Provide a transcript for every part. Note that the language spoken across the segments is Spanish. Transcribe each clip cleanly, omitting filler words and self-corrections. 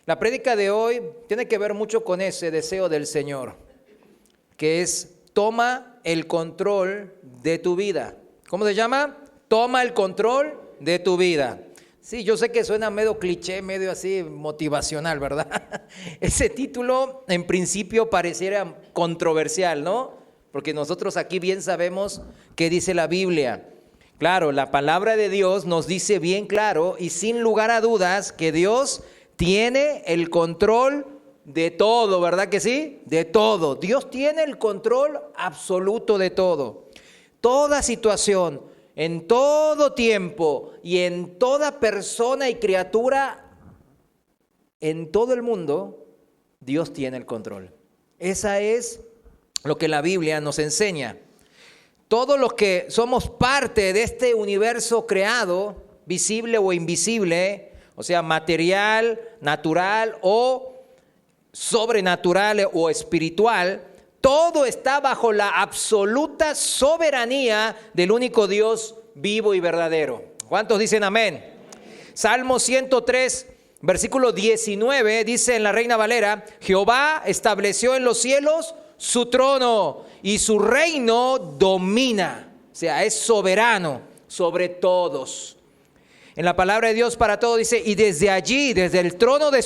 La prédica de hoy tiene que ver mucho con ese deseo del Señor, que es toma el control de tu vida. ¿Cómo se llama? Toma el control de tu vida. Sí, yo sé que suena medio cliché, medio así motivacional, ¿verdad? Ese título en principio pareciera controversial, ¿no? Porque nosotros aquí bien sabemos qué dice la Biblia. Claro, la palabra de Dios nos dice bien claro y sin lugar a dudas que Dios tiene el control de todo, ¿verdad que sí? De todo. Dios tiene el control absoluto de todo. Toda situación, en todo tiempo y en toda persona y criatura, en todo el mundo, Dios tiene el control. Esa es lo que la Biblia nos enseña. Todos los que somos parte de este universo creado, visible o invisible, o sea, material, natural o sobrenatural o espiritual, todo está bajo la absoluta soberanía del único Dios vivo y verdadero. ¿Cuántos dicen amén? Salmo 103, versículo 19, dice en la Reina Valera: Jehová estableció en los cielos su trono y su reino domina. O sea, es soberano sobre todos. En la palabra de Dios para todos dice: y desde allí, desde el trono de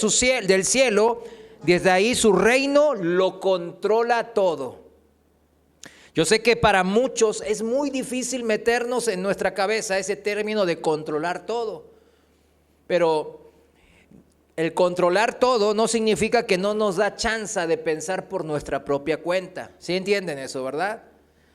del cielo, desde ahí su reino lo controla todo. Yo sé que para muchos es muy difícil meternos en nuestra cabeza ese término de controlar todo. Pero el controlar todo no significa que no nos da chance de pensar por nuestra propia cuenta. ¿Sí entienden eso, verdad?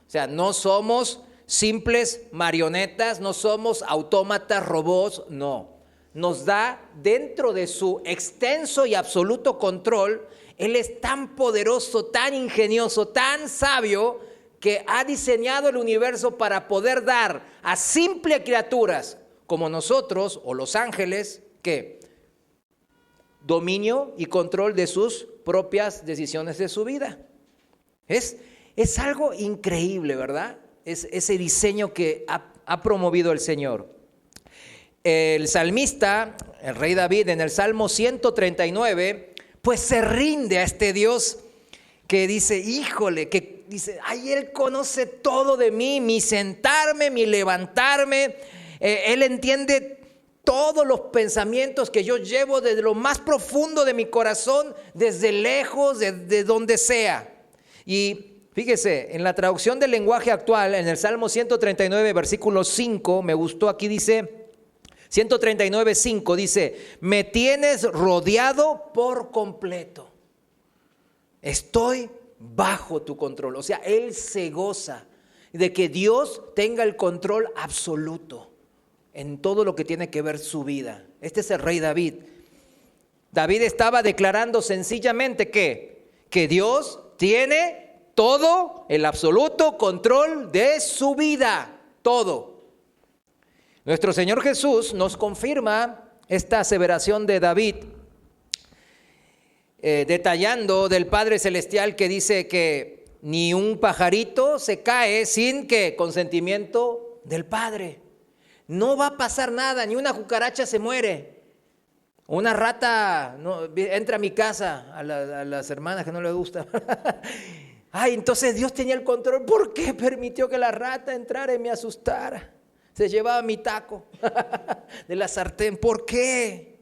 O sea, no somos simples marionetas, no somos autómatas, robots, no. Nos da dentro de su extenso y absoluto control. Él es tan poderoso, tan ingenioso, tan sabio, que ha diseñado el universo para poder dar a simples criaturas como nosotros o los ángeles, ¿qué? Dominio y control de sus propias decisiones de su vida. Es algo increíble, ¿verdad? Es ese diseño que ha promovido el Señor. El salmista, el rey David, en el Salmo 139, pues se rinde a este Dios que dice, híjole, que dice, ay, Él conoce todo de mí, mi sentarme, mi levantarme, Él entiende todos los pensamientos que yo llevo desde lo más profundo de mi corazón, desde lejos, de donde sea. Y fíjese, en la traducción del lenguaje actual, en el Salmo 139, versículo 5, me gustó, aquí dice, 139:5 dice, me tienes rodeado por completo. Estoy bajo tu control. O sea, Él se goza de que Dios tenga el control absoluto en todo lo que tiene que ver su vida. Este es el rey David. David estaba declarando sencillamente que Dios tiene todo el absoluto control de su vida. Todo. Nuestro Señor Jesús nos confirma esta aseveración de David, detallando del Padre Celestial que dice que ni un pajarito se cae sin que consentimiento del Padre. No va a pasar nada, ni una cucaracha se muere. Una rata entra a mi casa, a las hermanas que no les gusta. Ay, entonces Dios tenía el control. ¿Por qué permitió que la rata entrara y me asustara? Se llevaba mi taco de la sartén. ¿Por qué?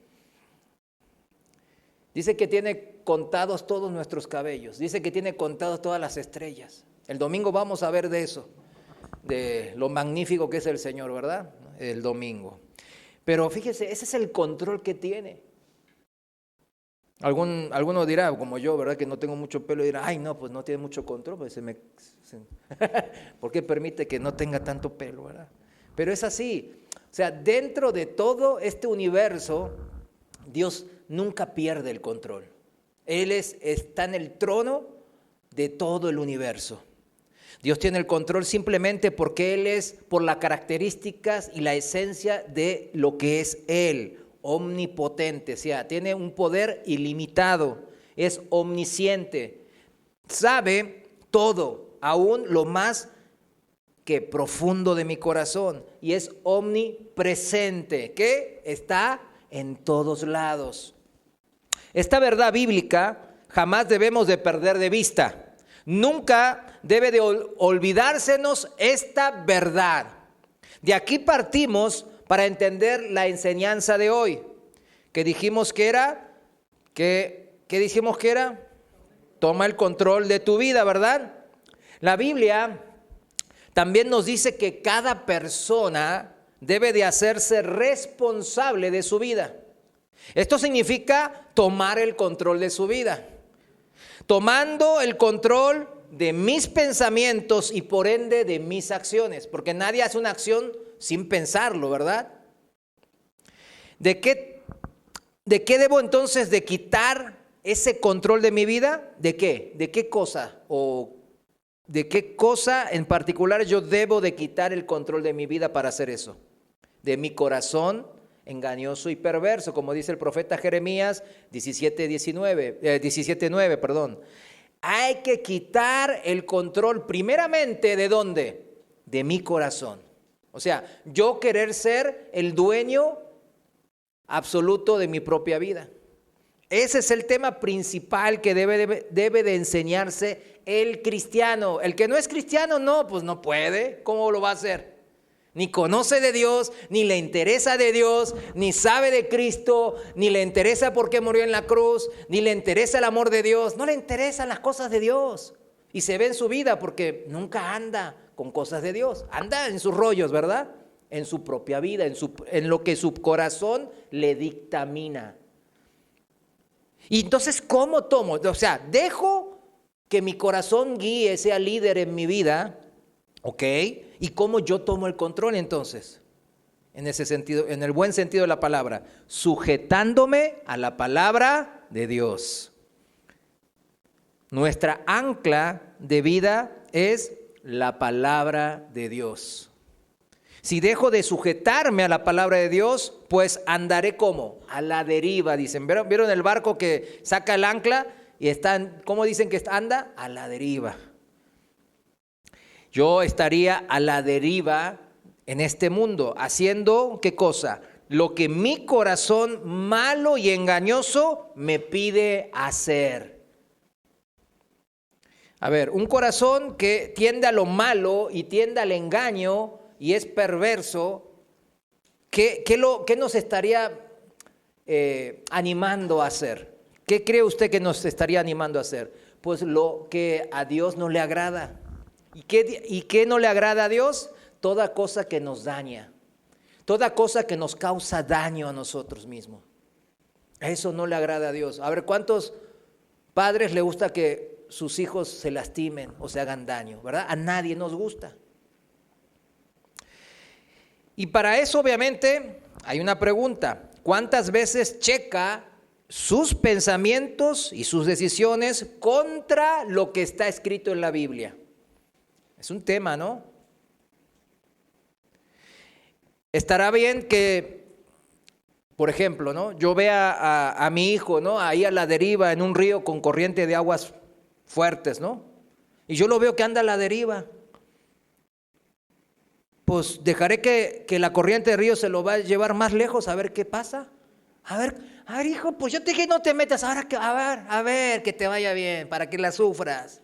Dice que tiene contados todos nuestros cabellos. Dice que tiene contados todas las estrellas. El domingo vamos a ver de eso, de lo magnífico que es el Señor, ¿verdad? El domingo. Pero fíjese, ese es el control que tiene. Alguno dirá, como yo, ¿verdad? Que no tengo mucho pelo, y dirá, ay, no, pues no tiene mucho control. Pues ¿Por qué permite que no tenga tanto pelo, verdad? Pero es así. O sea, dentro de todo este universo, Dios nunca pierde el control. Él está en el trono de todo el universo. Dios tiene el control simplemente porque Él es por las características y la esencia de lo que es Él, omnipotente, o sea, tiene un poder ilimitado, es omnisciente, sabe todo, aún lo más que profundo de mi corazón, y es omnipresente, que está en todos lados. Esta verdad bíblica jamás debemos de perder de vista. Nunca debe de olvidársenos esta verdad. De aquí partimos para entender la enseñanza de hoy. ¿Qué dijimos que era? ¿Qué dijimos que era? Toma el control de tu vida, ¿verdad? La Biblia también nos dice que cada persona debe de hacerse responsable de su vida. Esto significa tomar el control de su vida. Tomando el control de mis pensamientos y por ende de mis acciones. Porque nadie hace una acción sin pensarlo, ¿verdad? ¿De qué debo entonces de quitar ese control de mi vida? ¿De qué? ¿De qué cosa? ¿O de qué cosa en particular yo debo de quitar el control de mi vida para hacer eso? De mi corazón engañoso y perverso, como dice el profeta Jeremías 17:9. Hay que quitar el control primeramente, ¿de dónde? De mi corazón. O sea, yo querer ser el dueño absoluto de mi propia vida. Ese es el tema principal que debe de enseñarse el cristiano. El que no es cristiano, pues no puede. ¿Cómo lo va a hacer? Ni conoce de Dios, ni le interesa de Dios, ni sabe de Cristo, ni le interesa por qué murió en la cruz, ni le interesa el amor de Dios. No le interesan las cosas de Dios. Y se ve en su vida porque nunca anda con cosas de Dios. Anda en sus rollos, ¿verdad? En su propia vida, en lo que su corazón le dictamina. Y entonces, ¿cómo tomo? O sea, dejo que mi corazón guíe, sea líder en mi vida, ¿ok? ¿Y cómo yo tomo el control entonces? En ese sentido, en el buen sentido de la palabra, sujetándome a la palabra de Dios. Nuestra ancla de vida es la palabra de Dios. Si dejo de sujetarme a la palabra de Dios, pues andaré ¿cómo? A la deriva, dicen. ¿Vieron el barco que saca el ancla y están, cómo dicen que anda? A la deriva. Yo estaría a la deriva en este mundo, haciendo ¿qué cosa? Lo que mi corazón malo y engañoso me pide hacer. A ver, un corazón que tiende a lo malo y tiende al engaño y es perverso, ¿qué nos estaría animando a hacer? ¿Qué cree usted que nos estaría animando a hacer? Pues lo que a Dios no le agrada. ¿Y qué no le agrada a Dios? Toda cosa que nos daña, toda cosa que nos causa daño a nosotros mismos. Eso no le agrada a Dios. A ver, ¿cuántos padres le gusta que sus hijos se lastimen o se hagan daño, verdad? A nadie nos gusta. Y para eso, obviamente, hay una pregunta. ¿Cuántas veces checa sus pensamientos y sus decisiones contra lo que está escrito en la Biblia? Es un tema, ¿no? Estará bien que, por ejemplo, ¿no? Yo vea a mi hijo, ¿no? Ahí a la deriva en un río con corriente de aguas fuertes, ¿no? Y yo lo veo que anda a la deriva. Pues dejaré que la corriente de río se lo va a llevar más lejos a ver qué pasa. A ver, hijo, pues yo te dije no te metas, ahora que, a ver, que te vaya bien, para que la sufras.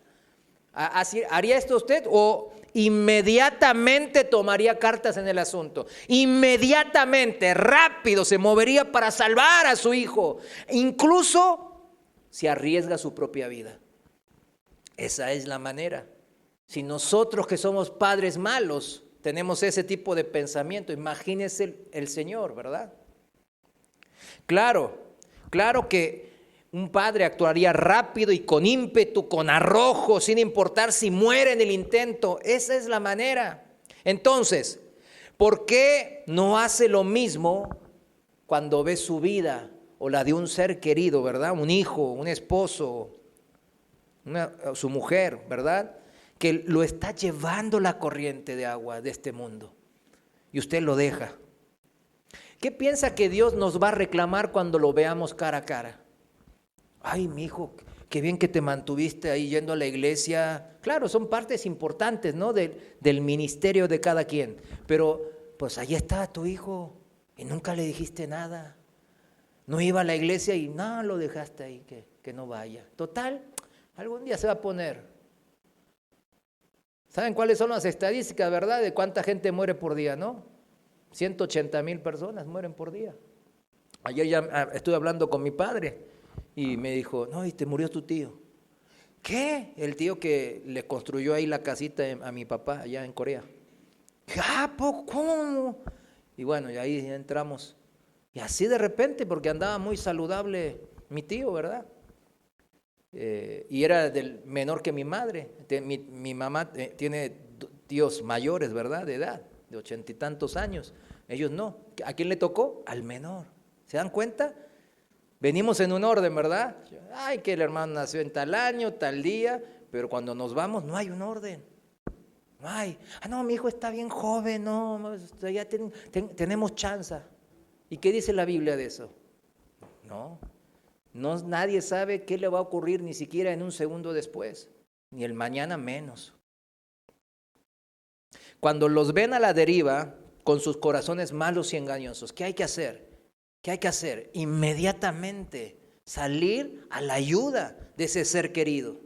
Así, ¿haría esto usted o inmediatamente tomaría cartas en el asunto? Inmediatamente, rápido, se movería para salvar a su hijo. Incluso se arriesga su propia vida. Esa es la manera. Si nosotros que somos padres malos tenemos ese tipo de pensamiento, imagínese el Señor, ¿verdad? Claro que un padre actuaría rápido y con ímpetu, con arrojo, sin importar si muere en el intento. Esa es la manera. Entonces, ¿por qué no hace lo mismo cuando ve su vida o la de un ser querido, verdad? Un hijo, un esposo, su mujer, ¿verdad? Que lo está llevando la corriente de agua de este mundo y usted lo deja. ¿Qué piensa que Dios nos va a reclamar cuando lo veamos cara a cara? Ay, mi hijo, qué bien que te mantuviste ahí yendo a la iglesia. Claro, son partes importantes, ¿no? del ministerio de cada quien. Pero, pues ahí está tu hijo y nunca le dijiste nada. No iba a la iglesia y no, lo dejaste ahí, que no vaya. Total, algún día se va a poner. ¿Saben cuáles son las estadísticas, verdad? De cuánta gente muere por día, ¿no? 180,000 personas mueren por día. Ayer ya estuve hablando con mi padre y me dijo, no, y te murió tu tío. ¿Qué? El tío que le construyó ahí la casita a mi papá allá en Corea. ¿Cómo? Y bueno, y ahí entramos. Y así de repente, porque andaba muy saludable mi tío, ¿verdad? Y era menor que mi madre. Mi mamá tiene tíos mayores, ¿verdad? De edad, de 80 y tantos años. Ellos no. ¿A quién le tocó? Al menor. ¿Se dan cuenta? Venimos en un orden, ¿verdad? Ay, que el hermano nació en tal año, tal día, pero cuando nos vamos no hay un orden. No hay. No, mi hijo está bien joven, no, ya tenemos chance. ¿Y qué dice la Biblia de eso? No, nadie sabe qué le va a ocurrir ni siquiera en un segundo después, ni el mañana menos. Cuando los ven a la deriva con sus corazones malos y engañosos, ¿qué hay que hacer? ¿Qué hay que hacer? Inmediatamente salir a la ayuda de ese ser querido.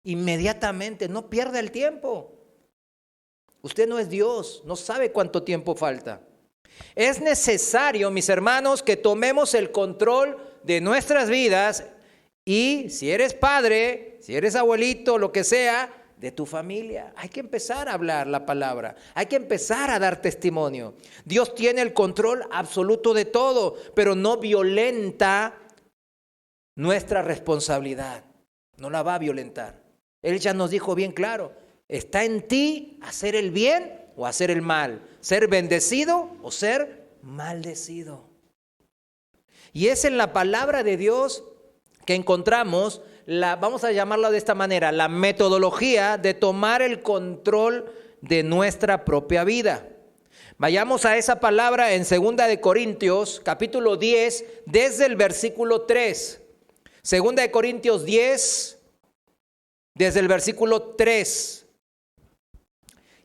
Inmediatamente, no pierda el tiempo. Usted no es Dios, no sabe cuánto tiempo falta. Es necesario, mis hermanos, que tomemos el control de nuestras vidas y si eres padre, si eres abuelito, lo que sea, de tu familia. Hay que empezar a hablar la palabra, hay que empezar a dar testimonio. Dios tiene el control absoluto de todo, pero no violenta nuestra responsabilidad, no la va a violentar. Él ya nos dijo bien claro, está en ti hacer el bien o hacer el mal, ser bendecido o ser maldecido. Y es en la palabra de Dios que encontramos, vamos a llamarla de esta manera, la metodología de tomar el control de nuestra propia vida. Vayamos a esa palabra en 2 de Corintios, capítulo 10, desde el versículo 3. 2 de Corintios 10, desde el versículo 3.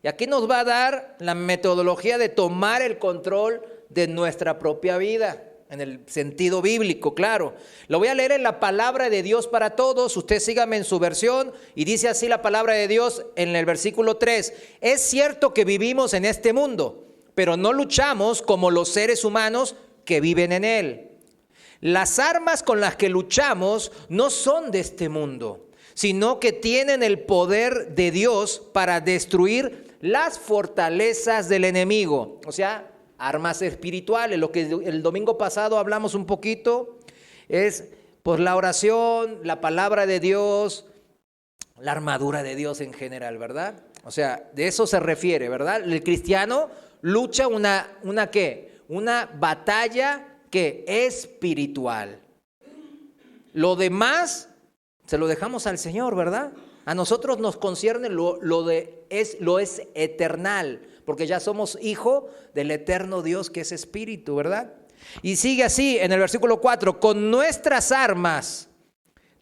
Y aquí nos va a dar la metodología de tomar el control de nuestra propia vida, en el sentido bíblico, claro. Lo voy a leer en la palabra de Dios para todos, usted sígame en su versión, y dice así la palabra de Dios en el versículo 3. Es cierto que vivimos en este mundo, pero no luchamos como los seres humanos que viven en él. Las armas con las que luchamos no son de este mundo, sino que tienen el poder de Dios para destruir las fortalezas del enemigo, o sea, armas espirituales. Lo que el domingo pasado hablamos un poquito es pues la oración, la palabra de Dios, la armadura de Dios en general, ¿verdad? O sea, de eso se refiere, ¿verdad? El cristiano lucha una batalla que espiritual. Lo demás se lo dejamos al Señor, ¿verdad? A nosotros nos concierne lo es eternal, porque ya somos hijo del eterno Dios que es espíritu, ¿verdad? Y sigue así en el versículo 4, con nuestras armas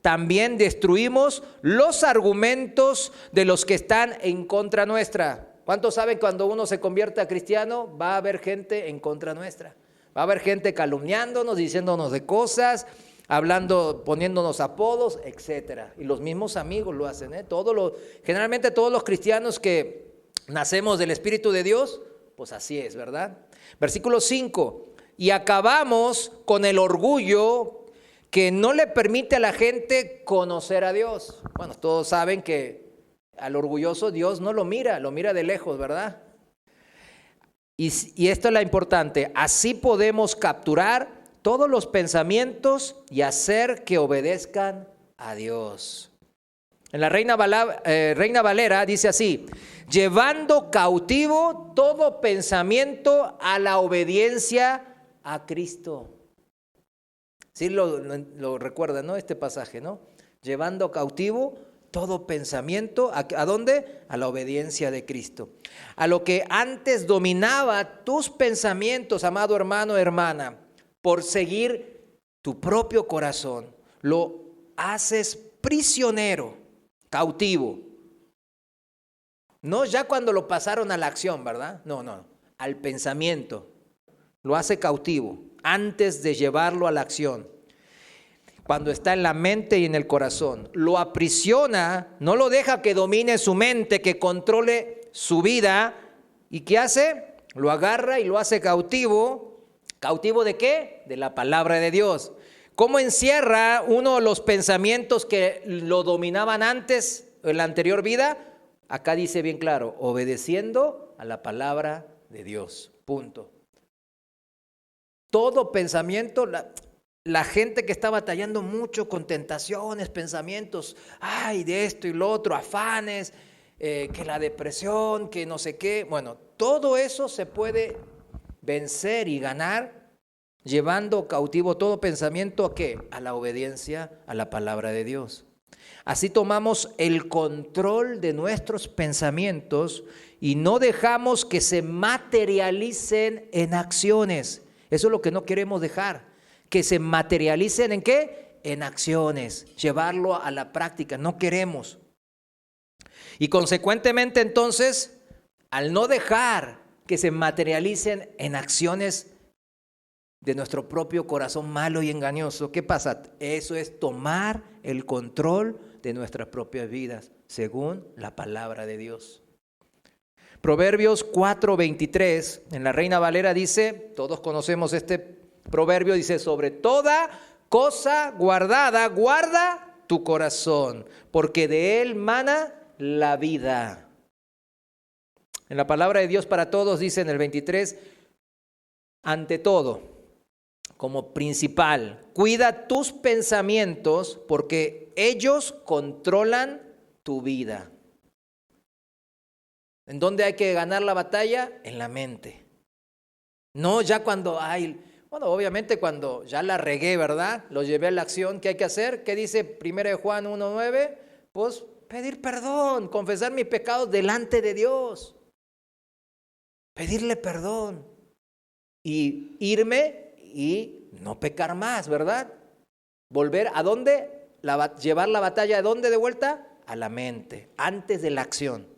también destruimos los argumentos de los que están en contra nuestra. ¿Cuántos saben que cuando uno se convierte a cristiano va a haber gente en contra nuestra? Va a haber gente calumniándonos, diciéndonos de cosas, hablando, poniéndonos apodos, etcétera. Y los mismos amigos lo hacen, ¿eh? Generalmente todos los cristianos que nacemos del Espíritu de Dios, pues así es, ¿verdad? Versículo 5, y acabamos con el orgullo que no le permite a la gente conocer a Dios. Bueno, todos saben que al orgulloso Dios no lo mira de lejos, ¿verdad? Y esto es lo importante, así podemos capturar todos los pensamientos y hacer que obedezcan a Dios. En la Reina Valera dice así, llevando cautivo todo pensamiento a la obediencia a Cristo. Sí lo recuerdan, ¿no? Este pasaje, ¿no? Llevando cautivo todo pensamiento, ¿a dónde? A la obediencia de Cristo. A lo que antes dominaba tus pensamientos, amado hermano, hermana, por seguir tu propio corazón, lo haces prisionero, cautivo. No ya cuando lo pasaron a la acción, ¿verdad? No, al pensamiento. Lo hace cautivo. antes de llevarlo a la acción. Cuando está en la mente y en el corazón, lo aprisiona, no lo deja que domine su mente, que controle su vida. ¿Y qué hace? Lo agarra y lo hace cautivo. ¿Cautivo de qué? De la palabra de Dios. ¿Cómo encierra uno los pensamientos que lo dominaban antes, en la anterior vida? Acá dice bien claro, obedeciendo a la palabra de Dios. Punto. Todo pensamiento, la gente que está batallando mucho con tentaciones, pensamientos, ay, de esto y lo otro, afanes, que la depresión, que no sé qué. Bueno, todo eso se puede vencer y ganar llevando cautivo todo pensamiento ¿a qué? A la obediencia a la palabra de Dios. Así tomamos el control de nuestros pensamientos y no dejamos que se materialicen en acciones. Eso es lo que no queremos dejar. Que se materialicen ¿en qué? En acciones. Llevarlo a la práctica. No queremos. Y consecuentemente entonces, al no dejar que se materialicen en acciones de nuestro propio corazón malo y engañoso, ¿qué pasa? Eso es tomar el control de nuestras propias vidas, según la palabra de Dios. Proverbios 4:23, en la Reina Valera dice, todos conocemos este proverbio, dice, sobre toda cosa guardada, guarda tu corazón, porque de él mana la vida. En la palabra de Dios para todos dice en el 23, ante todo, como principal, cuida tus pensamientos porque ellos controlan tu vida. ¿En dónde hay que ganar la batalla? En la mente. No ya cuando hay, bueno, obviamente cuando ya la regué, ¿verdad? Lo llevé a la acción, ¿qué hay que hacer? ¿Qué dice 1 Juan 1:9? Pues pedir perdón, confesar mis pecados delante de Dios. Pedirle perdón y irme y no pecar más, ¿verdad? Volver ¿a dónde? Llevar la batalla ¿a dónde de vuelta? A la mente, antes de la acción.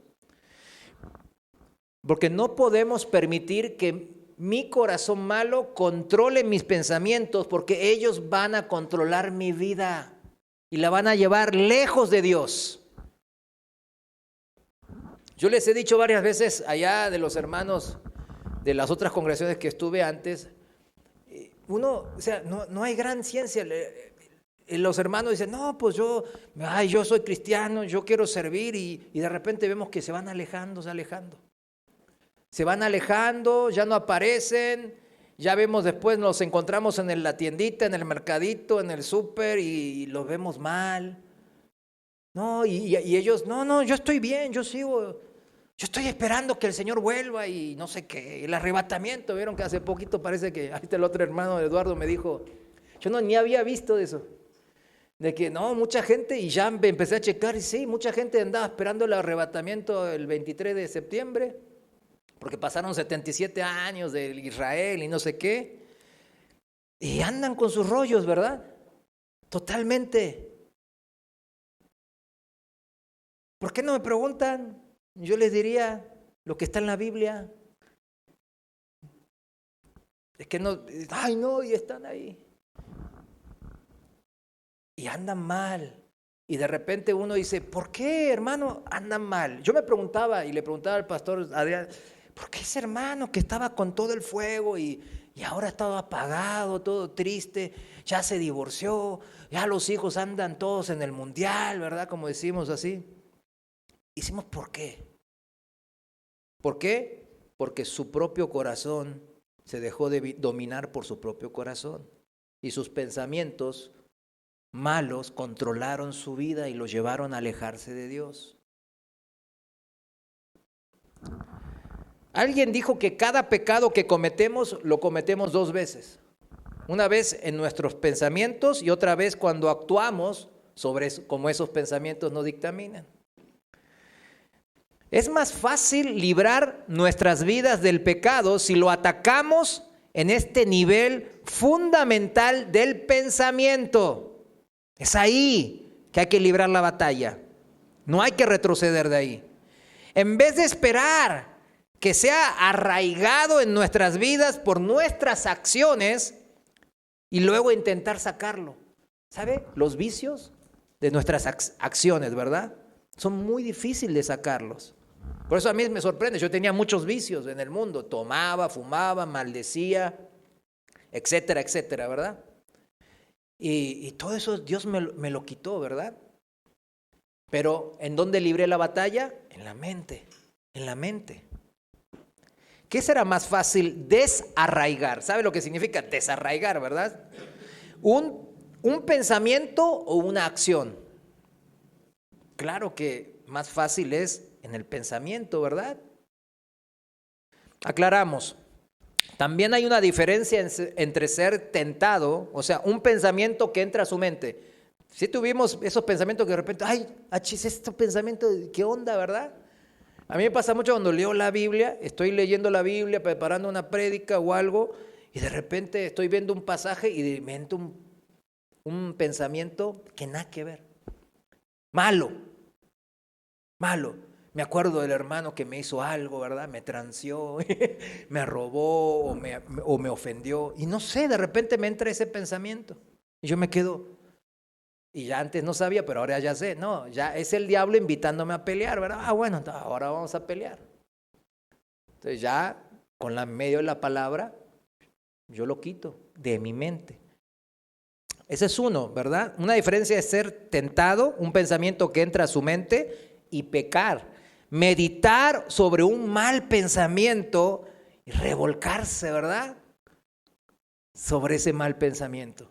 Porque no podemos permitir que mi corazón malo controle mis pensamientos, porque ellos van a controlar mi vida y la van a llevar lejos de Dios. Yo les he dicho varias veces allá de los hermanos de las otras congregaciones que estuve antes, no hay gran ciencia. Los hermanos dicen, no, pues yo soy cristiano, yo quiero servir y de repente vemos que se van alejando. Se van alejando, ya no aparecen, ya vemos después, nos encontramos en la tiendita, en el mercadito, en el súper y los vemos mal. No, y ellos, no, yo estoy bien, yo estoy esperando que el Señor vuelva y no sé qué, el arrebatamiento. Vieron que hace poquito parece que, ahí está el otro hermano Eduardo me dijo, yo ni había visto de eso, de que no, mucha gente, y ya empecé a checar y sí, mucha gente andaba esperando el arrebatamiento el 23 de septiembre, porque pasaron 77 años de Israel y no sé qué, y andan con sus rollos, ¿verdad? Totalmente. ¿Por qué no me preguntan? Yo les diría lo que está en la Biblia. Es que no, y están ahí. Y andan mal. Y de repente uno dice, ¿por qué, hermano, andan mal? Yo me preguntaba y le preguntaba al pastor Adrián, ¿por qué ese hermano que estaba con todo el fuego y ahora estaba apagado, todo triste, ya se divorció, ya los hijos andan todos en el mundial, ¿verdad? Como decimos así. Hicimos ¿por qué? ¿Por qué? Porque su propio corazón se dejó de dominar por su propio corazón y sus pensamientos malos controlaron su vida y los llevaron a alejarse de Dios. Alguien dijo que cada pecado que cometemos lo cometemos 2 veces. Una vez en nuestros pensamientos y otra vez cuando actuamos sobre eso, como esos pensamientos nos dictaminan. Es más fácil librar nuestras vidas del pecado si lo atacamos en este nivel fundamental del pensamiento. Es ahí que hay que librar la batalla. No hay que retroceder de ahí. En vez de esperar que sea arraigado en nuestras vidas por nuestras acciones, y luego intentar sacarlo. ¿Sabe? Los vicios de nuestras acciones, ¿verdad? Son muy difíciles de sacarlos. Por eso a mí me sorprende, yo tenía muchos vicios en el mundo, tomaba, fumaba, maldecía, etcétera, etcétera, ¿verdad? Y todo eso Dios me lo quitó, ¿verdad? Pero ¿en dónde libré la batalla? En la mente, en la mente. ¿Qué será más fácil? Desarraigar. ¿Sabe lo que significa desarraigar, verdad? ¿Un pensamiento o una acción? Claro que más fácil es en el pensamiento, ¿verdad? Aclaramos. También hay una diferencia entre ser tentado, o sea, un pensamiento que entra a su mente. Si tuvimos esos pensamientos que de repente, ay, achis, este pensamiento, ¿qué onda, verdad? A mí me pasa mucho cuando leo la Biblia, estoy leyendo la Biblia, preparando una prédica o algo, y de repente estoy viendo un pasaje y me entra un pensamiento que nada que ver. Malo. Me acuerdo del hermano que me hizo algo, ¿verdad? Me transió, me robó o me ofendió. Y no sé, de repente me entra ese pensamiento. Y yo me quedo, y ya antes no sabía, pero ahora ya sé. No, ya es el diablo invitándome a pelear, ¿verdad? Ah, bueno, ahora vamos a pelear. Entonces ya, con medio de la palabra, yo lo quito de mi mente. Ese es uno, ¿verdad? Una diferencia es ser tentado, un pensamiento que entra a su mente, y pecar. Meditar sobre un mal pensamiento y revolcarse, ¿verdad? Sobre ese mal pensamiento.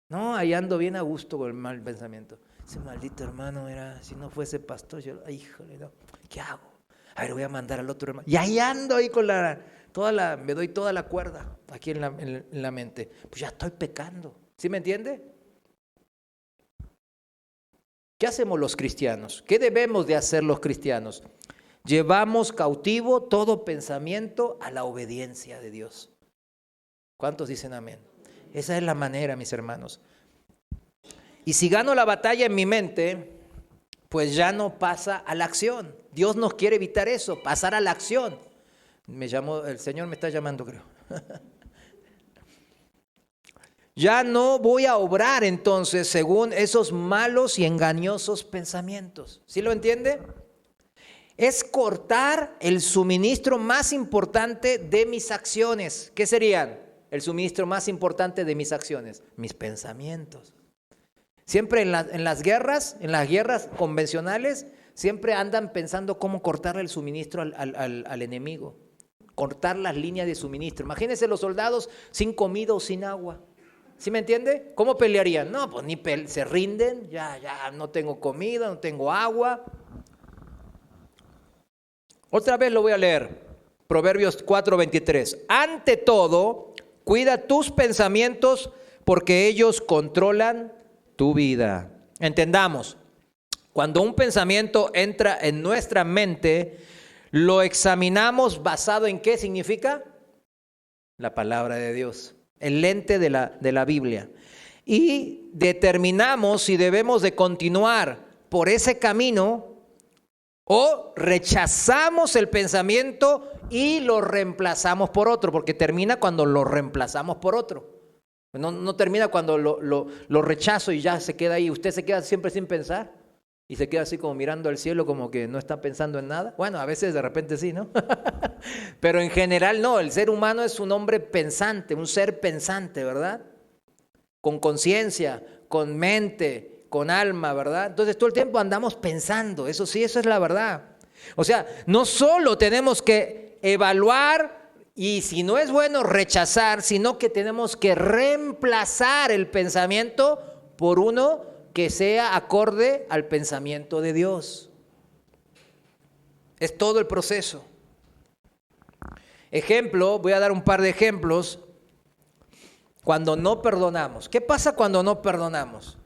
No, ahí ando bien a gusto con el mal pensamiento. Ese maldito hermano era, si no fuese pastor, yo, ay, híjole, no, ¿qué hago? A ver, voy a mandar al otro hermano. Y ahí ando ahí con me doy toda la cuerda aquí en la mente. Pues ya estoy pecando. ¿Sí me entiende? ¿Qué hacemos los cristianos? ¿Qué debemos de hacer los cristianos? Llevamos cautivo todo pensamiento a la obediencia de Dios. ¿Cuántos dicen amén? Esa es la manera, mis hermanos. Y si gano la batalla en mi mente, pues ya no pasa a la acción. Dios nos quiere evitar eso, pasar a la acción. El Señor me está llamando, creo. Ya no voy a obrar entonces según esos malos y engañosos pensamientos. ¿Sí lo entiende? Es cortar el suministro más importante de mis acciones. ¿Qué serían? El suministro más importante de mis acciones. Mis pensamientos. Siempre en las guerras convencionales, siempre andan pensando cómo cortarle el suministro al enemigo. Cortar las líneas de suministro. Imagínense los soldados sin comida o sin agua. ¿Sí me entiende? ¿Cómo pelearían? No, pues se rinden, ya no tengo comida, no tengo agua. Otra vez lo voy a leer, Proverbios 4:23. Ante todo, cuida tus pensamientos porque ellos controlan tu vida. Entendamos, cuando un pensamiento entra en nuestra mente, lo examinamos basado en ¿qué significa? La palabra de Dios. El lente de la Biblia. Y determinamos si debemos de continuar por ese camino o rechazamos el pensamiento y lo reemplazamos por otro, porque termina cuando lo reemplazamos por otro. No termina cuando lo rechazo y ya se queda ahí. Usted se queda siempre sin pensar y se queda así como mirando al cielo como que no está pensando en nada. Bueno, a veces de repente sí, ¿no? Pero en general no, el ser humano es un hombre pensante, un ser pensante, ¿verdad? Con conciencia, con mente, con alma, ¿verdad? Entonces todo el tiempo andamos pensando, eso sí, eso es la verdad. O sea, no solo tenemos que evaluar y si no es bueno rechazar, sino que tenemos que reemplazar el pensamiento por uno que sea acorde al pensamiento de Dios. Es todo el proceso. Ejemplo, voy a dar un par de ejemplos. Cuando no perdonamos. ¿Qué pasa cuando no perdonamos?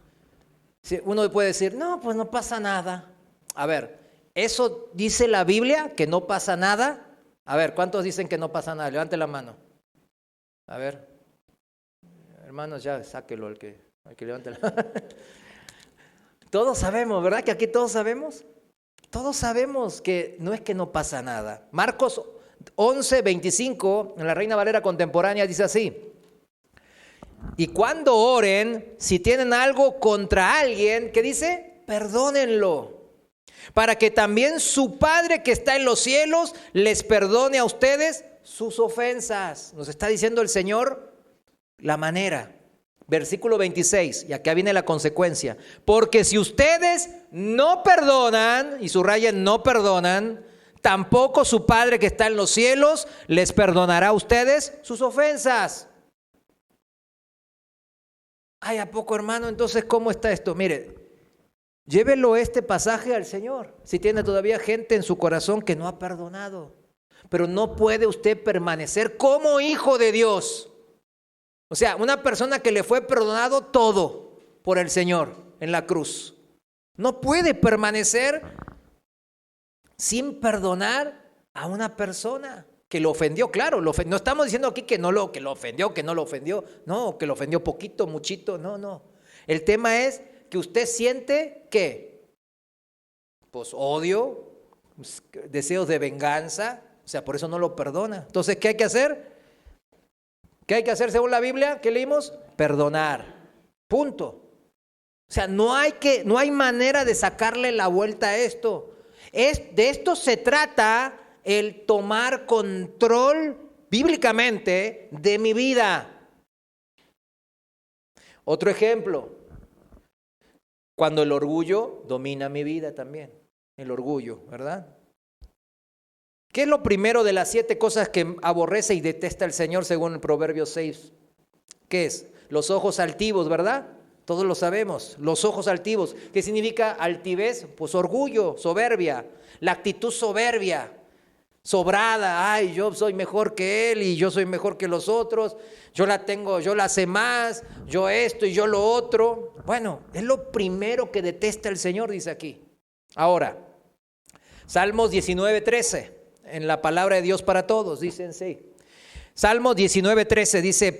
Uno puede decir, no, pues no pasa nada. A ver, ¿eso dice la Biblia que no pasa nada? A ver, ¿cuántos dicen que no pasa nada? Levante la mano. A ver, hermanos, ya sáquelo al que levante la mano. Todos sabemos, ¿verdad? Que aquí todos sabemos. Todos sabemos que no es que no pasa nada. Marcos 11:25, en la Reina Valera contemporánea, dice así. Y cuando oren, si tienen algo contra alguien, ¿qué dice? Perdónenlo, para que también su Padre que está en los cielos les perdone a ustedes sus ofensas. Nos está diciendo el Señor la manera. Versículo 26, y acá viene la consecuencia. Porque si ustedes no perdonan, y subrayen no perdonan, tampoco su Padre que está en los cielos les perdonará a ustedes sus ofensas. Ay, ¿a poco, hermano? Entonces, ¿cómo está esto? Mire, llévelo este pasaje al Señor. Si tiene todavía gente en su corazón que no ha perdonado. Pero no puede usted permanecer como hijo de Dios. O sea, una persona que le fue perdonado todo por el Señor en la cruz. No puede permanecer sin perdonar a una persona que lo ofendió. Claro, no estamos diciendo aquí que lo ofendió, que no lo ofendió. No, que lo ofendió poquito, muchito. No. El tema es que usted siente ¿qué? Pues odio, deseos de venganza. O sea, por eso no lo perdona. Entonces, ¿qué hay que hacer? ¿Qué hay que hacer según la Biblia? ¿Qué leímos? Perdonar. Punto. O sea, no hay manera de sacarle la vuelta a esto. De esto se trata el tomar control bíblicamente de mi vida. Otro ejemplo, cuando el orgullo domina mi vida también. El orgullo, ¿verdad? ¿Qué es lo primero de las 7 cosas que aborrece y detesta el Señor según el Proverbio 6? ¿Qué es? Los ojos altivos, ¿verdad? Todos lo sabemos. Los ojos altivos. ¿Qué significa altivez? Pues orgullo, soberbia. La actitud soberbia, sobrada. Ay, yo soy mejor que él y yo soy mejor que los otros. Yo la sé más, yo esto y yo lo otro. Bueno, es lo primero que detesta el Señor, dice aquí. Ahora, Salmos 19:13. En la palabra de Dios para todos, dicen sí. Salmo 19:13 dice,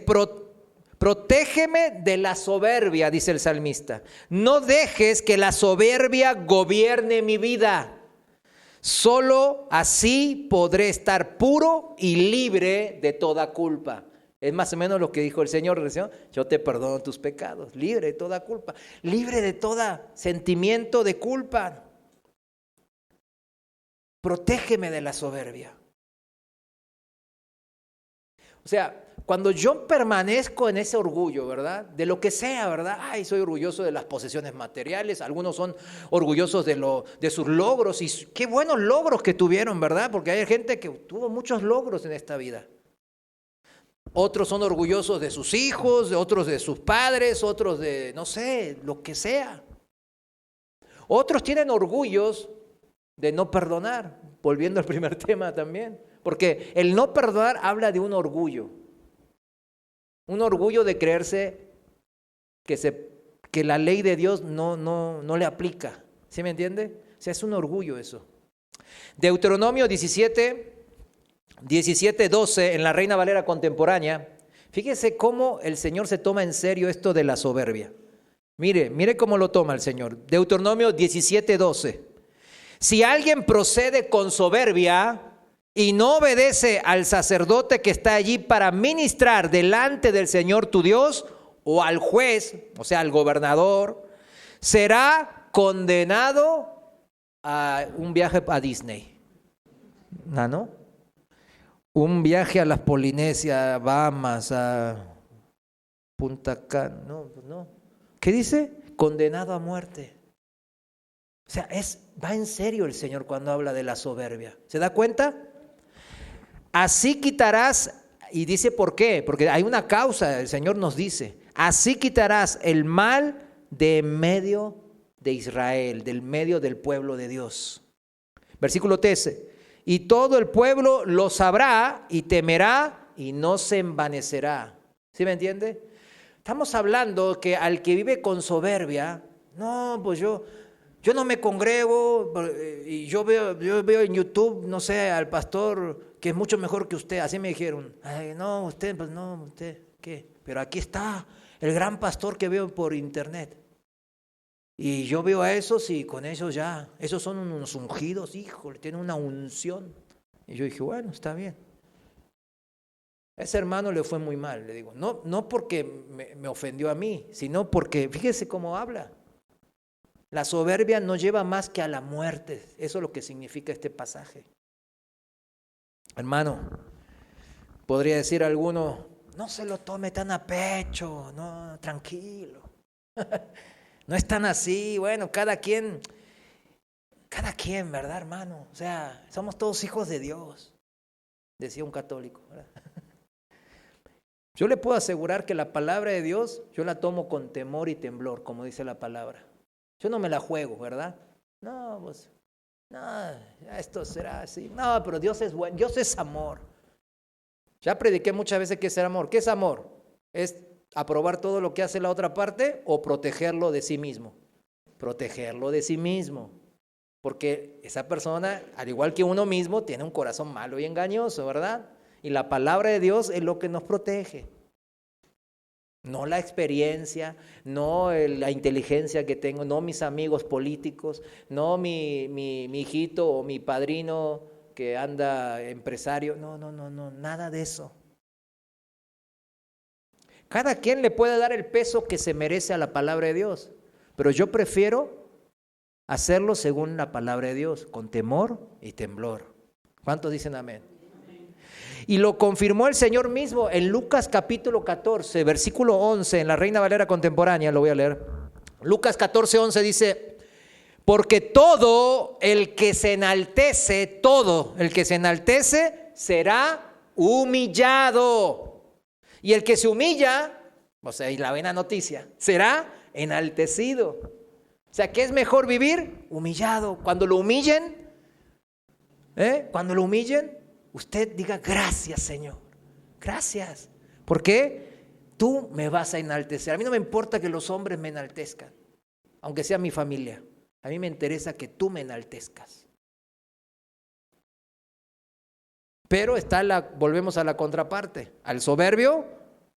protégeme de la soberbia, dice el salmista. No dejes que la soberbia gobierne mi vida. Solo así podré estar puro y libre de toda culpa. Es más o menos lo que dijo el Señor. Yo te perdono tus pecados, libre de toda culpa, libre de todo sentimiento de culpa. Protégeme de la soberbia. O sea, cuando yo permanezco en ese orgullo, ¿verdad? De lo que sea, ¿verdad? Ay, soy orgulloso de las posesiones materiales. Algunos son orgullosos de sus logros. Y qué buenos logros que tuvieron, ¿verdad? Porque hay gente que tuvo muchos logros en esta vida. Otros son orgullosos de sus hijos, otros de sus padres, otros de, no sé, lo que sea. Otros tienen orgullos de no perdonar, volviendo al primer tema también, porque el no perdonar habla de un orgullo de creerse que la ley de Dios no le aplica, ¿sí me entiende? O sea, es un orgullo eso. Deuteronomio 17:12 en la Reina Valera contemporánea, fíjese cómo el Señor se toma en serio esto de la soberbia. Mire cómo lo toma el Señor. Deuteronomio 17:12. Si alguien procede con soberbia y no obedece al sacerdote que está allí para ministrar delante del Señor tu Dios, o al juez, o sea, al gobernador, será condenado a un viaje a Disney. ¿No? Un viaje a las Polinesias, a Bahamas, a Punta Cana. No. ¿Qué dice? Condenado a muerte. O sea, va en serio el Señor cuando habla de la soberbia. ¿Se da cuenta? Así quitarás, y dice por qué, porque hay una causa, el Señor nos dice, así quitarás el mal de en medio de Israel, del medio del pueblo de Dios. Versículo 13, y todo el pueblo lo sabrá y temerá y no se envanecerá. ¿Sí me entiende? Estamos hablando que al que vive con soberbia, no, pues yo no me congrego y yo veo en YouTube, no sé, al pastor que es mucho mejor que usted, así me dijeron. Ay, no, usted, pues no, usted, ¿qué? Pero aquí está el gran pastor que veo por internet. Y yo veo a esos y con esos ya, esos son unos ungidos, híjole, tienen una unción. Y yo dije, bueno, está bien. A ese hermano le fue muy mal, le digo. No porque me ofendió a mí, sino porque fíjese cómo habla. La soberbia no lleva más que a la muerte. Eso es lo que significa este pasaje. Hermano, podría decir alguno, no se lo tome tan a pecho, no, tranquilo. No es tan así, bueno, cada quien, ¿verdad, hermano? O sea, somos todos hijos de Dios, decía un católico, ¿verdad? Yo le puedo asegurar que la palabra de Dios, yo la tomo con temor y temblor, como dice la palabra. Yo no me la juego, ¿verdad? No, pues, no, esto será así. No, pero Dios es bueno, Dios es amor. Ya prediqué muchas veces que es amor. ¿Qué es amor? ¿Es aprobar todo lo que hace la otra parte o protegerlo de sí mismo? Protegerlo de sí mismo. Porque esa persona, al igual que uno mismo, tiene un corazón malo y engañoso, ¿verdad? Y la palabra de Dios es lo que nos protege. No la experiencia, no la inteligencia que tengo, no mis amigos políticos, no mi hijito o mi padrino que anda empresario. No, nada de eso. Cada quien le puede dar el peso que se merece a la palabra de Dios, pero yo prefiero hacerlo según la palabra de Dios, con temor y temblor. ¿Cuántos dicen amén? Y lo confirmó el Señor mismo en Lucas capítulo 14, versículo 11, en la Reina Valera contemporánea, lo voy a leer. Lucas 14, 11 dice, porque todo el que se enaltece será humillado. Y el que se humilla, o sea, y la buena noticia, será enaltecido. O sea, ¿qué es mejor vivir? Humillado. Cuando lo humillen, usted diga, gracias, Señor, gracias. ¿Por qué? Tú me vas a enaltecer. A mí no me importa que los hombres me enaltezcan, aunque sea mi familia. A mí me interesa que tú me enaltezcas. Pero volvemos a la contraparte. Al soberbio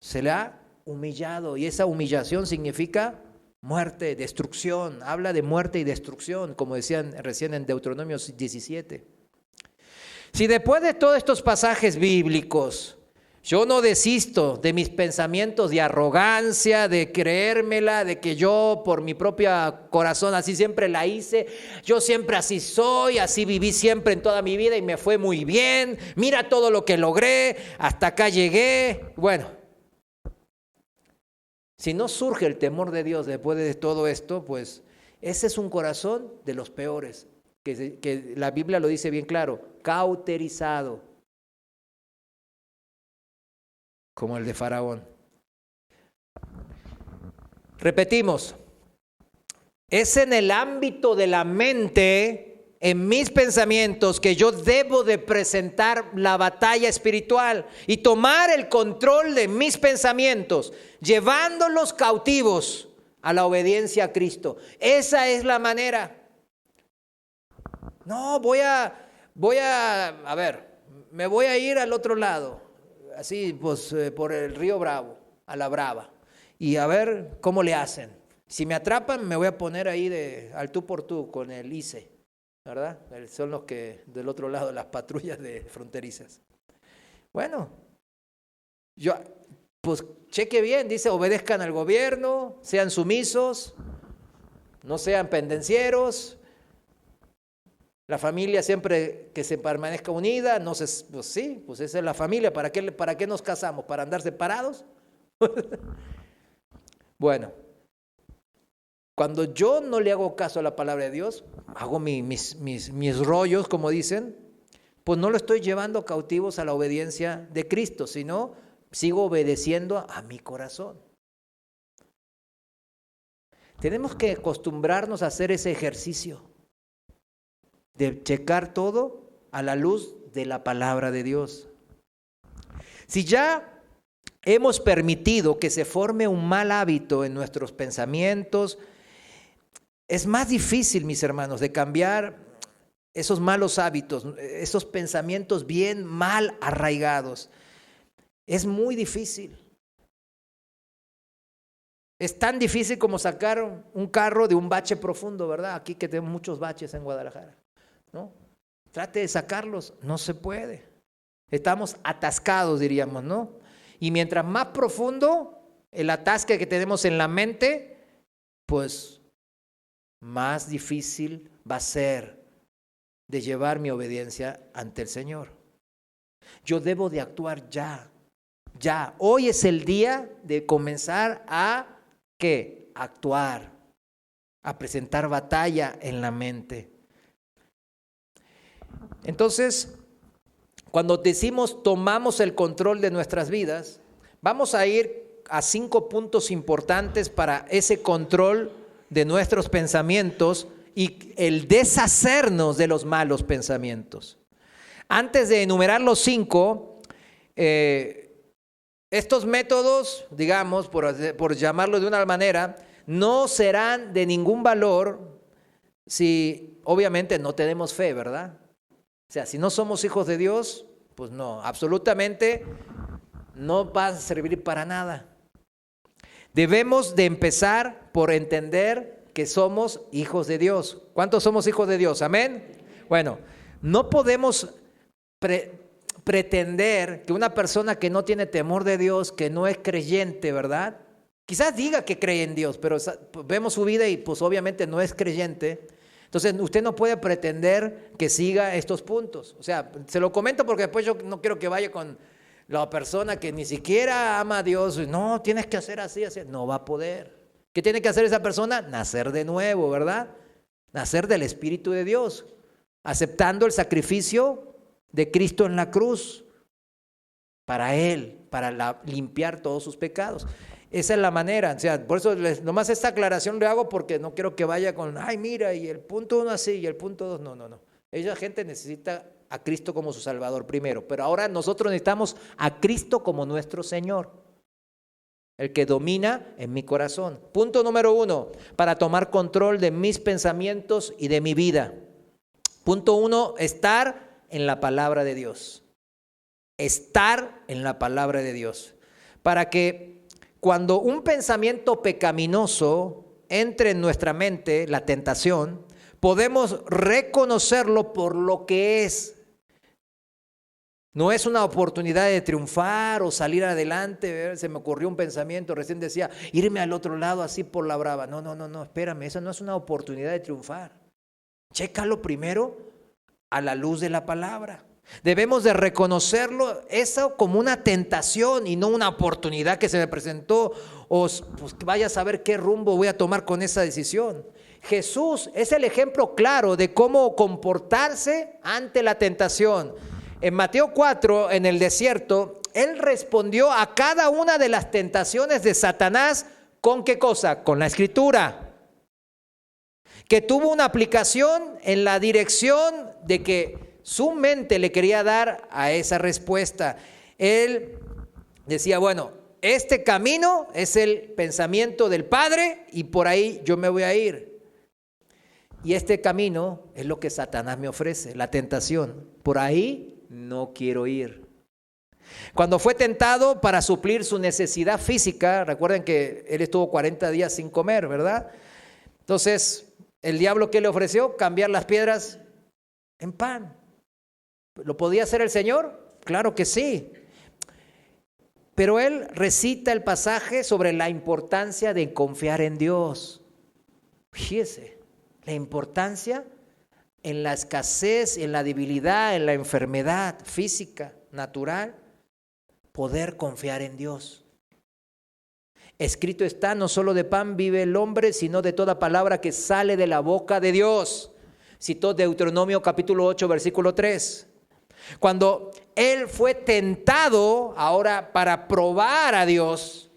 se le ha humillado, y esa humillación significa muerte, destrucción. Habla de muerte y destrucción, como decían recién en Deuteronomio 17. Si después de todos estos pasajes bíblicos yo no desisto de mis pensamientos de arrogancia, de creérmela, de que yo por mi propio corazón así siempre la hice, yo siempre así soy, así viví siempre en toda mi vida y me fue muy bien, mira todo lo que logré, hasta acá llegué. Bueno, si no surge el temor de Dios después de todo esto, pues ese es un corazón de los peores, que la Biblia lo dice bien claro, cauterizado, como el de Faraón. Repetimos, es en el ámbito de la mente, en mis pensamientos, que yo debo de presentar la batalla espiritual y tomar el control de mis pensamientos, llevándolos cautivos a la obediencia a Cristo. Esa es la manera. No, me voy a ir al otro lado, así pues por el río Bravo, a la Brava, y a ver cómo le hacen. Si me atrapan, me voy a poner ahí al tú por tú con el ICE, ¿verdad? Son los que del otro lado, las patrullas de fronterizas. Bueno, pues cheque bien, dice, obedezcan al gobierno, sean sumisos, no sean pendencieros. La familia siempre que se permanezca unida, pues sí, pues esa es la familia. ¿Para qué nos casamos? ¿Para andar separados? Bueno, cuando yo no le hago caso a la palabra de Dios, hago mis rollos, como dicen, pues no lo estoy llevando cautivos a la obediencia de Cristo, sino sigo obedeciendo a mi corazón. Tenemos que acostumbrarnos a hacer ese ejercicio de checar todo a la luz de la palabra de Dios. Si ya hemos permitido que se forme un mal hábito en nuestros pensamientos, es más difícil, mis hermanos, de cambiar esos malos hábitos, esos pensamientos bien mal arraigados. Es muy difícil. Es tan difícil como sacar un carro de un bache profundo, ¿verdad? Aquí que tenemos muchos baches en Guadalajara, ¿no? Trate de sacarlos, no se puede. Estamos atascados, diríamos, ¿no? Y mientras más profundo el atasque que tenemos en la mente, pues más difícil va a ser de llevar mi obediencia ante el Señor. Yo debo de actuar ya. Hoy es el día de comenzar a, ¿qué? Actuar, a presentar batalla en la mente. Entonces, cuando decimos tomamos el control de nuestras vidas, vamos a ir a 5 puntos importantes para ese control de nuestros pensamientos y el deshacernos de los malos pensamientos. Antes de enumerar los 5, estos métodos, digamos, por llamarlo de una manera, no serán de ningún valor si obviamente no tenemos fe, ¿verdad? O sea, si no somos hijos de Dios, pues no, absolutamente no va a servir para nada. Debemos de empezar por entender que somos hijos de Dios. ¿Cuántos somos hijos de Dios? Amén. Bueno, no podemos pretender que una persona que no tiene temor de Dios, que no es creyente, ¿verdad? Quizás diga que cree en Dios, pero vemos su vida y pues obviamente no es creyente. Entonces usted no puede pretender que siga estos puntos. O sea, se lo comento porque después yo no quiero que vaya con la persona que ni siquiera ama a Dios. No, tienes que hacer así, así. No va a poder. ¿Qué tiene que hacer esa persona? Nacer de nuevo, ¿verdad? Nacer del Espíritu de Dios, aceptando el sacrificio de Cristo en la cruz para Él, para limpiar todos sus pecados. Esa es la manera, o sea, por eso nomás esta aclaración le hago porque no quiero que vaya con, ay mira, y el punto 1 así, y el punto 2, no. Esa gente necesita a Cristo como su Salvador primero, pero ahora nosotros necesitamos a Cristo como nuestro Señor, el que domina en mi corazón. Punto número 1, para tomar control de mis pensamientos y de mi vida. Punto 1, estar en la palabra de Dios. Estar en la palabra de Dios. Para que cuando un pensamiento pecaminoso entre en nuestra mente, la tentación, podemos reconocerlo por lo que es. No es una oportunidad de triunfar o salir adelante. Se me ocurrió un pensamiento, recién decía, irme al otro lado así por la brava. No, espérame, esa no es una oportunidad de triunfar. Chécalo primero a la luz de la palabra. Debemos de reconocerlo, eso como una tentación y no una oportunidad que se me presentó o pues vaya a saber qué rumbo voy a tomar con esa decisión. Jesús es el ejemplo claro de cómo comportarse ante la tentación. En Mateo 4, en el desierto, Él respondió a cada una de las tentaciones de Satanás, ¿con qué cosa? Con la Escritura. Que tuvo una aplicación en la dirección de que su mente le quería dar a esa respuesta. Él decía, bueno, este camino es el pensamiento del Padre y por ahí yo me voy a ir. Y este camino es lo que Satanás me ofrece, la tentación. Por ahí no quiero ir. Cuando fue tentado para suplir su necesidad física, recuerden que él estuvo 40 días sin comer, ¿verdad? Entonces, el diablo, ¿qué le ofreció? Cambiar las piedras en pan. ¿Lo podía hacer el Señor? Claro que sí. Pero él recita el pasaje sobre la importancia de confiar en Dios. Fíjese, la importancia en la escasez, en la debilidad, en la enfermedad física, natural, poder confiar en Dios. Escrito está, no solo de pan vive el hombre, sino de toda palabra que sale de la boca de Dios. Citó Deuteronomio capítulo 8, versículo 3. Cuando él fue tentado ahora para probar a Dios,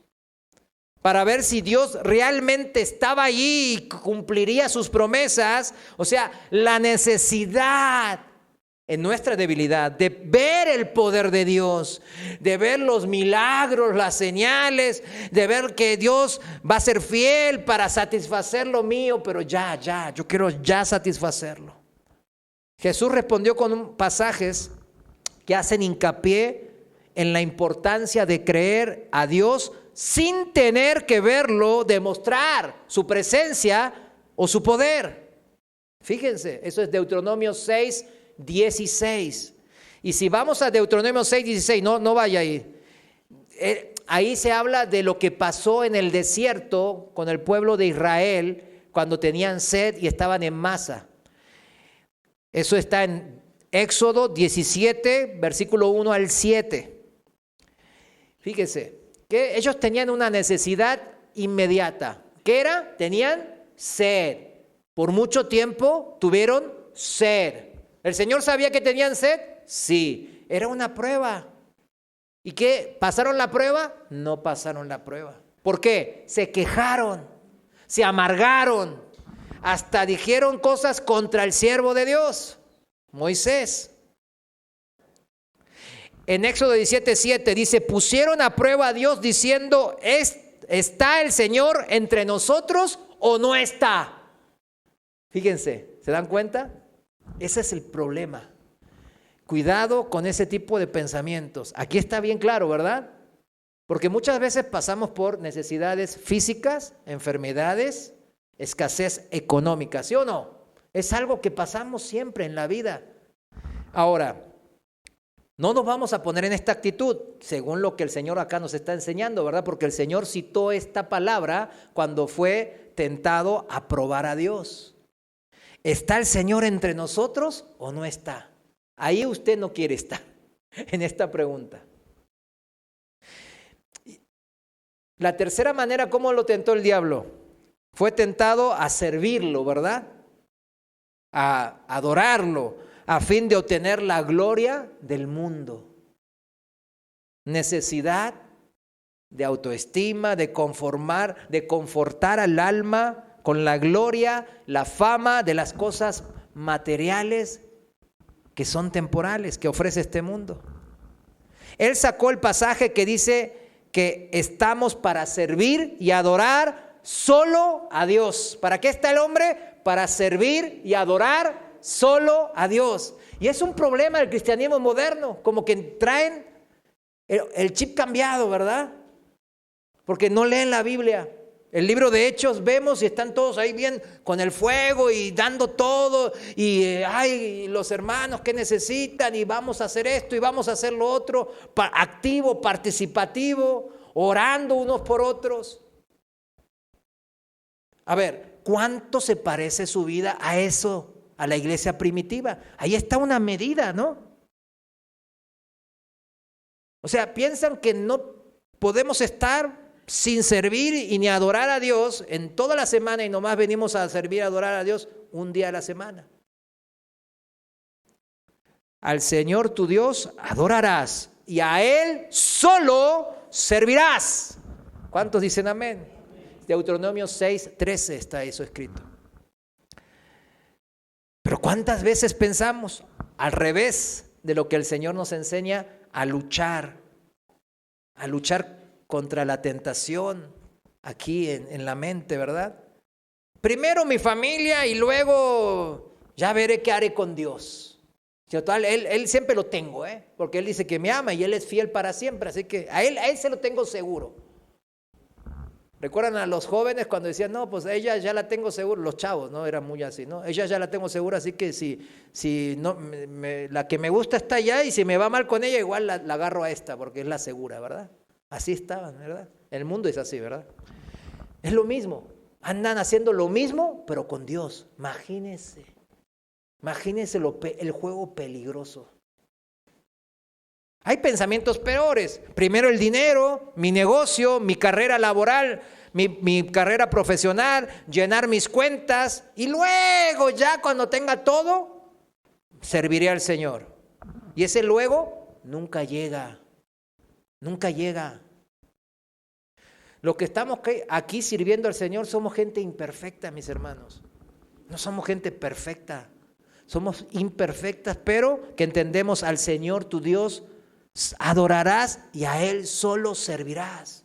para ver si Dios realmente estaba allí y cumpliría sus promesas, o sea, la necesidad en nuestra debilidad de ver el poder de Dios, de ver los milagros, las señales, de ver que Dios va a ser fiel para satisfacer lo mío, pero yo quiero ya satisfacerlo. Jesús respondió con pasajes que hacen hincapié en la importancia de creer a Dios sin tener que verlo, demostrar su presencia o su poder. Fíjense, eso es Deuteronomio 6, 16. Y si vamos a Deuteronomio 6:16, no vaya ahí. Ahí se habla de lo que pasó en el desierto con el pueblo de Israel cuando tenían sed y estaban en masa. Eso está en Éxodo 17, versículo 1 al 7. Fíjese, que ellos tenían una necesidad inmediata. ¿Qué era? Tenían sed. Por mucho tiempo tuvieron sed. ¿El Señor sabía que tenían sed? Sí. Era una prueba. ¿Y qué? ¿Pasaron la prueba? No pasaron la prueba. ¿Por qué? Se quejaron, se amargaron, hasta dijeron cosas contra el siervo de Dios, Moisés. En Éxodo 17:7 dice, pusieron a prueba a Dios diciendo, ¿está el Señor entre nosotros o no está? Fíjense, ¿se dan cuenta? Ese es el problema. Cuidado con ese tipo de pensamientos. Aquí está bien claro, ¿verdad? Porque muchas veces pasamos por necesidades físicas, enfermedades, escasez económica, ¿sí o no? Es algo que pasamos siempre en la vida. Ahora, no nos vamos a poner en esta actitud, según lo que el Señor acá nos está enseñando, ¿verdad? Porque el Señor citó esta palabra cuando fue tentado a probar a Dios. ¿Está el Señor entre nosotros o no está? Ahí usted no quiere estar en esta pregunta. La tercera manera, ¿cómo lo tentó el diablo? Fue tentado a servirlo, ¿verdad? A adorarlo, a fin de obtener la gloria del mundo. Necesidad de autoestima, de confortar al alma con la gloria, la fama de las cosas materiales que son temporales, que ofrece este mundo. Él sacó el pasaje que dice que estamos para servir y adorar solo a Dios. ¿Para qué está el hombre? Para servir y adorar solo a Dios. Y es un problema del cristianismo moderno, como que traen el chip cambiado, ¿verdad? Porque no leen la Biblia. El libro de Hechos vemos y están todos ahí bien con el fuego y dando todo y los hermanos que necesitan y vamos a hacer esto y vamos a hacer lo otro, activo, participativo, orando unos por otros. A ver, ¿cuánto se parece su vida a eso, a la iglesia primitiva? Ahí está una medida, ¿no? O sea, piensan que no podemos estar sin servir y ni adorar a Dios en toda la semana y nomás venimos a servir y adorar a Dios un día a la semana. Al Señor tu Dios adorarás y a Él solo servirás. ¿Cuántos dicen amén? Deuteronomio 6:13 está eso escrito. Pero ¿cuántas veces pensamos al revés de lo que el Señor nos enseña a luchar contra la tentación aquí en la mente, ¿verdad? Primero mi familia y luego ya veré qué haré con Dios. Total, él siempre lo tengo, porque Él dice que me ama y Él es fiel para siempre, así que a él se lo tengo seguro. ¿Recuerdan a los jóvenes cuando decían, no, pues ella ya la tengo seguro? Los chavos, ¿no? Era muy así, ¿no? Ella ya la tengo segura, así que si no, la que me gusta está allá y si me va mal con ella, igual la agarro a esta porque es la segura, ¿verdad? Así estaban, ¿verdad? El mundo es así, ¿verdad? Es lo mismo. Andan haciendo lo mismo, pero con Dios. Imagínense el juego peligroso. Hay pensamientos peores. Primero el dinero, mi negocio, mi carrera laboral, mi carrera profesional, llenar mis cuentas y luego ya cuando tenga todo, serviré al Señor. Y ese luego nunca llega. Nunca llega. Los que estamos aquí sirviendo al Señor somos gente imperfecta, mis hermanos. No somos gente perfecta. Somos imperfectas, pero que entendemos al Señor tu Dios, adorarás y a Él solo servirás.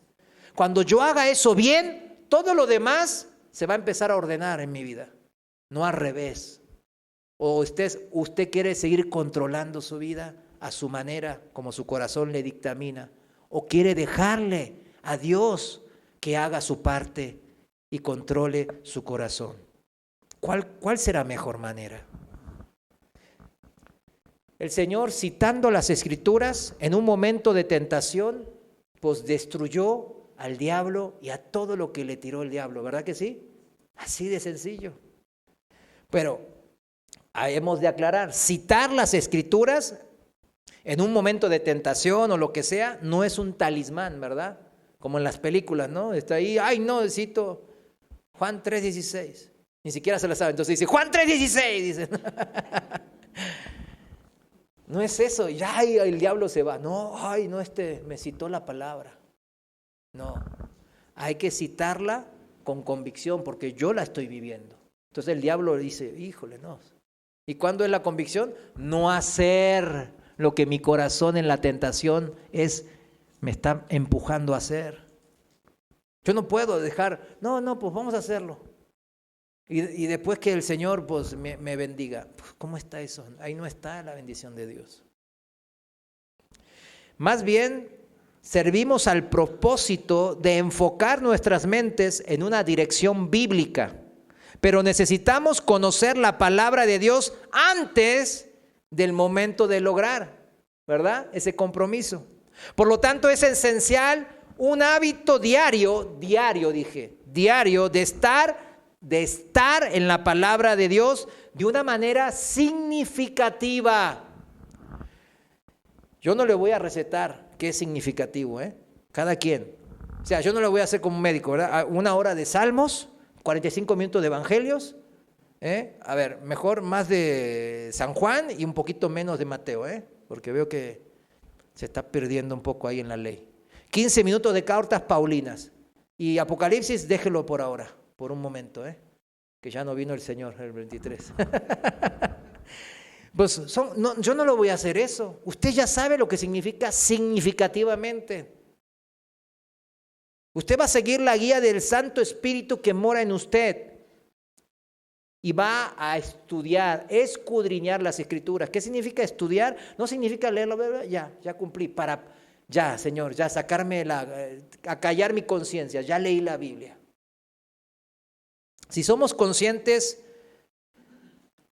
Cuando yo haga eso bien, todo lo demás se va a empezar a ordenar en mi vida. No al revés. O usted quiere seguir controlando su vida a su manera, como su corazón le dictamina. O quiere dejarle a Dios que haga su parte y controle su corazón. ¿Cuál será mejor manera? El Señor, citando las Escrituras, en un momento de tentación, pues destruyó al diablo y a todo lo que le tiró el diablo, ¿verdad que sí? Así de sencillo. Pero hemos de aclarar, citar las Escrituras en un momento de tentación o lo que sea, no es un talismán, ¿verdad? Como en las películas, ¿no? Está ahí, ay no, cito Juan 3:16. Ni siquiera se la sabe, entonces dice, Juan 3:16, dice. No es eso, ya el diablo se va. No, ay, no, me citó la palabra. No, hay que citarla con convicción porque yo la estoy viviendo. Entonces el diablo dice, híjole, no. ¿Y cuándo es la convicción? No hacer lo que mi corazón en la tentación me está empujando a hacer. Yo no puedo dejar, no, pues vamos a hacerlo. Y después que el Señor pues, me bendiga. ¿Cómo está eso? Ahí no está la bendición de Dios. Más bien, servimos al propósito de enfocar nuestras mentes en una dirección bíblica. Pero necesitamos conocer la palabra de Dios antes del momento de lograr, ¿verdad? Ese compromiso. Por lo tanto, es esencial un hábito diario de estar en la palabra de Dios de una manera significativa. Yo no le voy a recetar qué es significativo, cada quien. O sea, yo no le voy a hacer como un médico, ¿verdad? 1 hora de salmos, 45 minutos de evangelios. A ver, mejor más de San Juan y un poquito menos de Mateo, porque veo que se está perdiendo un poco ahí en la ley. 15 minutos de cartas paulinas. Y Apocalipsis, déjelo por ahora. Por un momento, que ya no vino el Señor, el 23. Pues yo no lo voy a hacer eso. Usted ya sabe lo que significa significativamente. Usted va a seguir la guía del Santo Espíritu que mora en usted y va a estudiar, escudriñar las Escrituras. ¿Qué significa estudiar? No significa leerlo, ya cumplí, ya, Señor, ya sacarme acallar mi conciencia, ya leí la Biblia. Si somos conscientes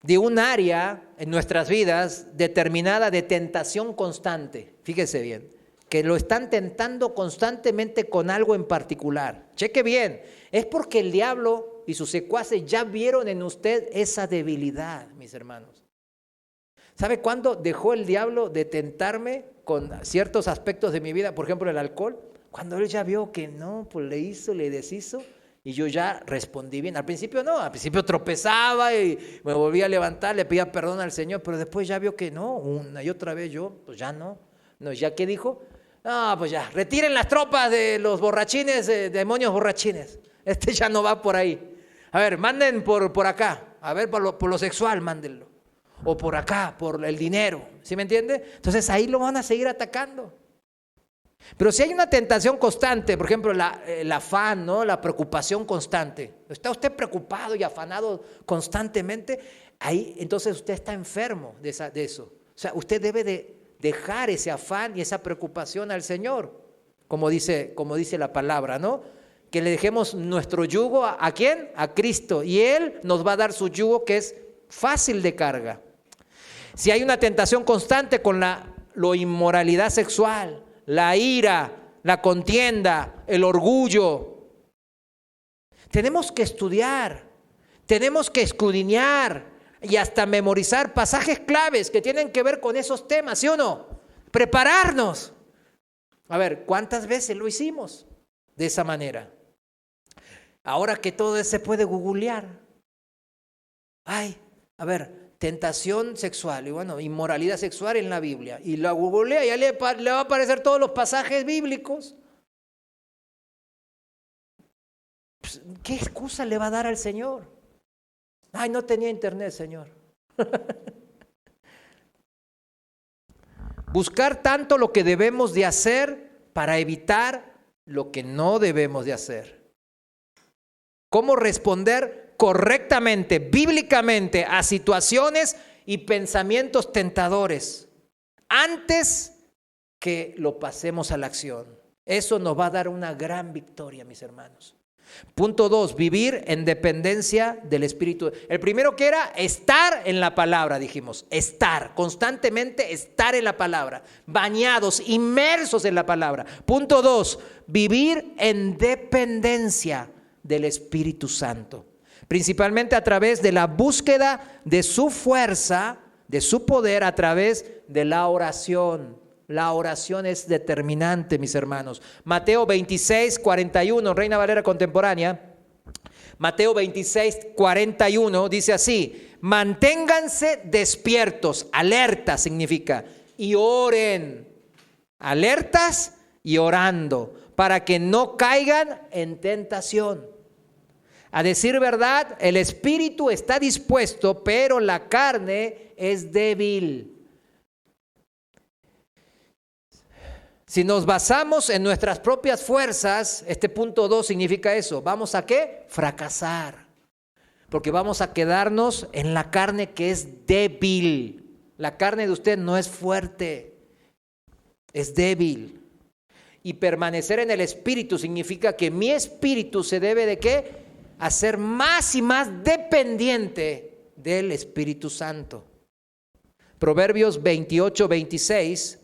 de un área en nuestras vidas determinada de tentación constante, fíjese bien, que lo están tentando constantemente con algo en particular. Cheque bien, es porque el diablo y sus secuaces ya vieron en usted esa debilidad, mis hermanos. ¿Sabe cuándo dejó el diablo de tentarme con ciertos aspectos de mi vida? Por ejemplo, el alcohol. Cuando él ya vio que no, pues le hizo, le deshizo. Y yo ya respondí bien. Al principio no, al principio tropezaba y me volvía a levantar, le pedía perdón al Señor, pero después ya vio que no, una y otra vez yo, pues ya no. No, ¿ya qué dijo? No, pues ya, retiren las tropas de los borrachines, demonios borrachines. Ya no va por ahí. A ver, manden por acá, a ver, por lo sexual, mándenlo. O por acá, por el dinero, ¿sí me entiende? Entonces ahí lo van a seguir atacando. Pero si hay una tentación constante, por ejemplo, el afán, ¿no? La preocupación constante. ¿Está usted preocupado y afanado constantemente? Ahí, entonces usted está enfermo de eso. O sea, usted debe de dejar ese afán y esa preocupación al Señor, como dice la palabra, ¿no? Que le dejemos nuestro yugo, ¿a quién? A Cristo. Y Él nos va a dar su yugo que es fácil de carga. Si hay una tentación constante con la inmoralidad sexual, la ira, la contienda, el orgullo. Tenemos que estudiar, tenemos que escudriñar y hasta memorizar pasajes claves que tienen que ver con esos temas, ¿sí o no? Prepararnos. A ver, ¿cuántas veces lo hicimos de esa manera? Ahora que todo eso se puede googlear. Ay, a ver, tentación sexual y bueno, inmoralidad sexual en la Biblia. Y la googlea, ya le va a aparecer todos los pasajes bíblicos. Pues, ¿qué excusa le va a dar al Señor? Ay, no tenía internet, Señor. Buscar tanto lo que debemos de hacer para evitar lo que no debemos de hacer. ¿Cómo responder correctamente, bíblicamente, a situaciones y pensamientos tentadores antes que lo pasemos a la acción? Eso nos va a dar una gran victoria, mis hermanos. Punto 2, vivir en dependencia del Espíritu. El primero que era estar en la palabra, dijimos, estar, constantemente estar en la palabra, bañados, inmersos en la palabra. Punto 2, vivir en dependencia del Espíritu Santo, principalmente a través de la búsqueda de su fuerza, de su poder, a través de la oración. La oración es determinante, mis hermanos. Mateo 26, 41, Reina Valera contemporánea. Mateo 26, 41 dice así: manténganse despiertos, alerta significa, y oren, alertas y orando, para que no caigan en tentación. A decir verdad, el espíritu está dispuesto, pero la carne es débil. Si nos basamos en nuestras propias fuerzas, este punto 2 significa eso. ¿Vamos a qué? Fracasar. Porque vamos a quedarnos en la carne que es débil. La carne de usted no es fuerte, es débil. Y permanecer en el espíritu significa que mi espíritu se debe de ¿qué? Hacer más y más dependiente del Espíritu Santo. Proverbios 28, 26.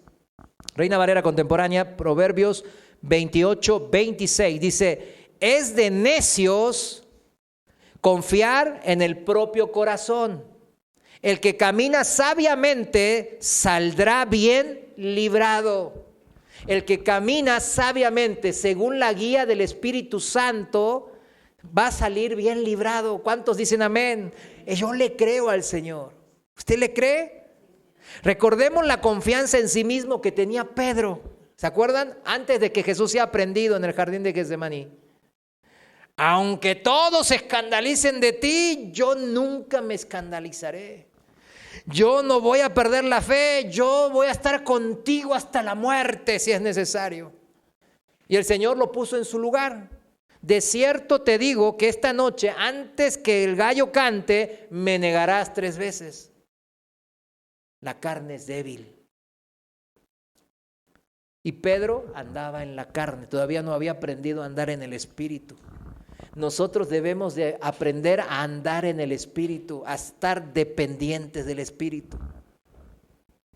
Reina Valera contemporánea, Proverbios 28, 26, dice: es de necios confiar en el propio corazón. El que camina sabiamente saldrá bien librado. El que camina sabiamente según la guía del Espíritu Santo va a salir bien librado. ¿Cuántos dicen amén? Yo le creo al Señor. ¿Usted le cree? Recordemos la confianza en sí mismo que tenía Pedro. ¿Se acuerdan? Antes de que Jesús sea prendido en el jardín de Getsemaní. Aunque todos se escandalicen de ti, yo nunca me escandalizaré. Yo no voy a perder la fe, yo voy a estar contigo hasta la muerte si es necesario. Y el Señor lo puso en su lugar. De cierto te digo que esta noche, antes que el gallo cante, me negarás 3 veces. La carne es débil. Y Pedro andaba en la carne, todavía no había aprendido a andar en el Espíritu. Nosotros debemos de aprender a andar en el Espíritu, a estar dependientes del Espíritu.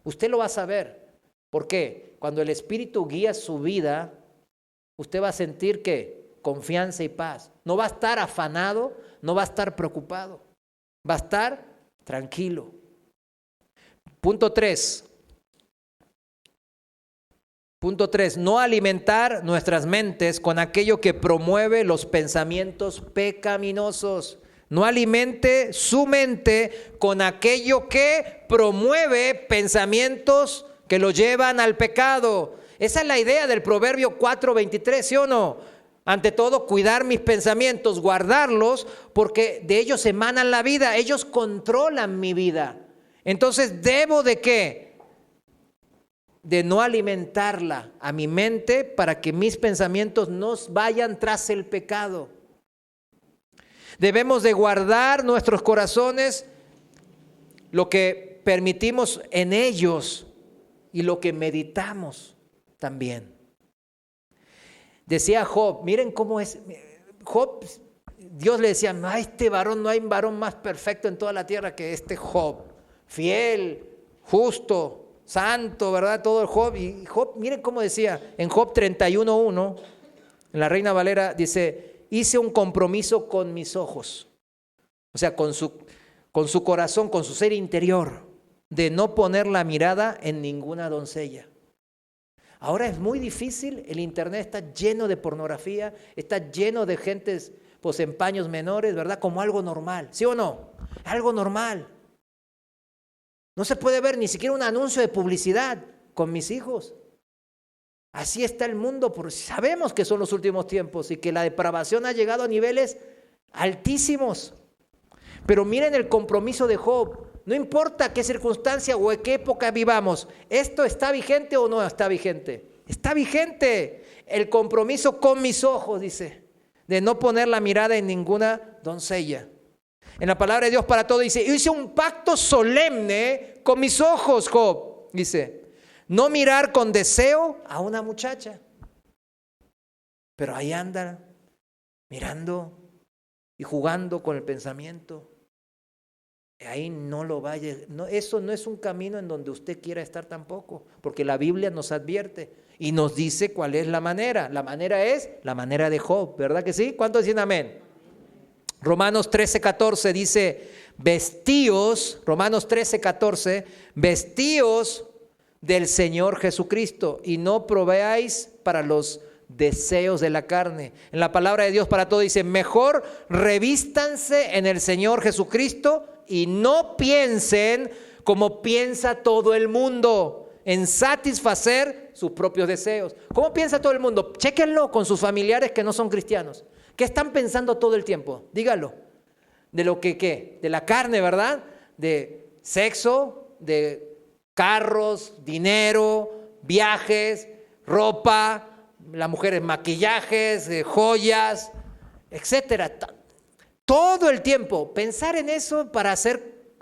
Usted lo va a saber. ¿Por qué? Cuando el Espíritu guía su vida, usted va a sentir ¿qué? Confianza y paz. No va a estar afanado, no va a estar preocupado. Va a estar tranquilo. Punto 3. Punto 3. No alimentar nuestras mentes con aquello que promueve los pensamientos pecaminosos. No alimente su mente con aquello que promueve pensamientos que lo llevan al pecado. Esa es la idea del Proverbio 4:23, ¿sí o no? Ante todo, cuidar mis pensamientos, guardarlos, porque de ellos emanan la vida. Ellos controlan mi vida. Entonces, ¿debo de qué? De no alimentarla a mi mente para que mis pensamientos no vayan tras el pecado. Debemos de guardar nuestros corazones, lo que permitimos en ellos y lo que meditamos también. Decía Job, miren cómo es. Job, Dios le decía, no hay no hay varón más perfecto en toda la tierra que este Job. Fiel, justo, santo, ¿verdad? Todo el Job. Y Job, miren cómo decía en Job 31:1, en la Reina Valera, dice: hice un compromiso con mis ojos, o sea, con su corazón, con su ser interior, de no poner la mirada en ninguna doncella. Ahora es muy difícil, el internet está lleno de pornografía, está lleno de gentes pues en paños menores, ¿verdad? Como algo normal, ¿sí o no? Algo normal. No se puede ver ni siquiera un anuncio de publicidad con mis hijos. Así está el mundo, porque sabemos que son los últimos tiempos y que la depravación ha llegado a niveles altísimos. Pero miren el compromiso de Job. No importa qué circunstancia o en qué época vivamos, ¿esto está vigente o no está vigente? Está vigente. El compromiso con mis ojos, dice, de no poner la mirada en ninguna doncella. En la palabra de Dios para todo dice: hice un pacto solemne con mis ojos, Job, dice, no mirar con deseo a una muchacha. Pero ahí anda mirando y jugando con el pensamiento. Ahí no lo vaya, no, eso no es un camino en donde usted quiera estar tampoco, porque la Biblia nos advierte y nos dice cuál es la manera. La manera es la manera de Job, ¿verdad que sí? ¿Cuántos dicen amén? Romanos 13:14 dice, vestíos, Romanos 13:14, vestíos del Señor Jesucristo y no proveáis para los deseos de la carne. En la palabra de Dios para todo dice, mejor revístanse en el Señor Jesucristo y no piensen como piensa todo el mundo, en satisfacer sus propios deseos. ¿Cómo piensa todo el mundo? Chéquenlo con sus familiares que no son cristianos. ¿Qué están pensando todo el tiempo? Dígalo. De lo que, ¿qué? De la carne, ¿verdad? De sexo, de carros, dinero, viajes, ropa, las mujeres maquillajes, joyas, etcétera. Todo el tiempo pensar en eso para hacer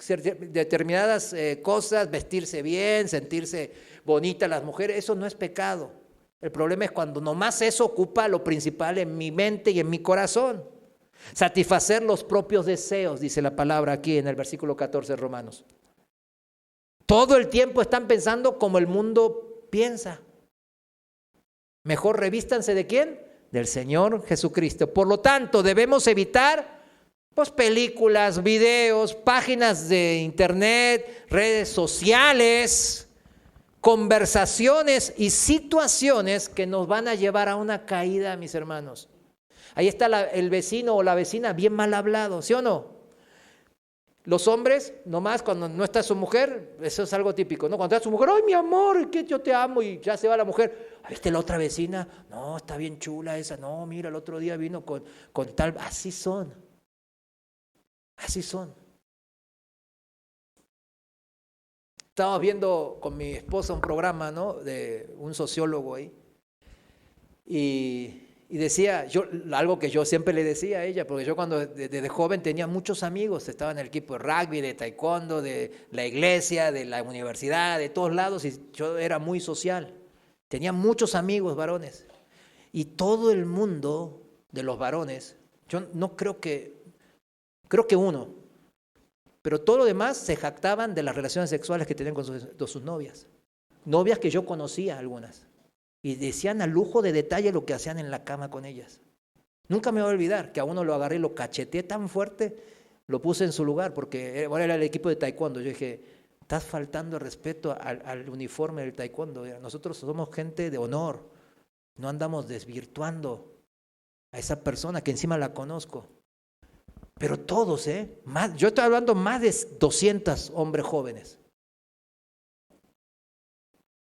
determinadas cosas, vestirse bien, sentirse bonita las mujeres, eso no es pecado. El problema es cuando nomás eso ocupa lo principal en mi mente y en mi corazón. Satisfacer los propios deseos, dice la palabra aquí en el versículo 14 de Romanos. Todo el tiempo están pensando como el mundo piensa. Mejor revístanse ¿de quién? Del Señor Jesucristo. Por lo tanto, debemos evitar pues, películas, videos, páginas de internet, redes sociales, conversaciones y situaciones que nos van a llevar a una caída, mis hermanos. Ahí está el vecino o la vecina bien mal hablado, ¿sí o no? Los hombres, nomás cuando no está su mujer, eso es algo típico, ¿no? Cuando está su mujer, ¡ay, mi amor, que yo te amo! Y ya se va la mujer. ¿Viste la otra vecina? No, está bien chula esa. No, mira, el otro día vino con tal. Así son. Así son. Estábamos viendo con mi esposa un programa, ¿no? De un sociólogo ahí. Y decía, algo que yo siempre le decía a ella, porque yo cuando desde joven tenía muchos amigos, estaba en el equipo de rugby, de taekwondo, de la iglesia, de la universidad, de todos lados, y yo era muy social. Tenía muchos amigos varones. Y todo el mundo de los varones, yo no creo que uno, pero todo lo demás se jactaban de las relaciones sexuales que tenían con sus novias. Novias que yo conocía algunas. Y decían a lujo de detalle lo que hacían en la cama con ellas. Nunca me voy a olvidar que a uno lo agarré y lo cacheteé tan fuerte, lo puse en su lugar, porque era el equipo de taekwondo. Yo dije, estás faltando respeto al uniforme del taekwondo. Nosotros somos gente de honor, no andamos desvirtuando a esa persona que encima la conozco. Pero todos, yo estoy hablando más de 200 hombres jóvenes.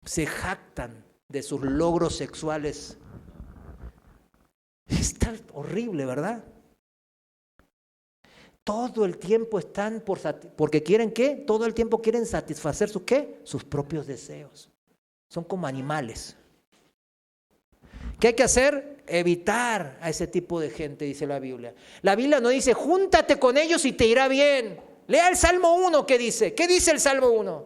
Se jactan de sus logros sexuales. Está horrible, ¿verdad? Todo el tiempo están porque quieren ¿qué? Todo el tiempo quieren satisfacer sus ¿qué? Sus propios deseos. Son como animales. ¿Qué hay que hacer? Evitar a ese tipo de gente, dice la Biblia. La Biblia no dice, júntate con ellos y te irá bien. Lea el Salmo 1, ¿qué dice? ¿Qué dice el Salmo 1?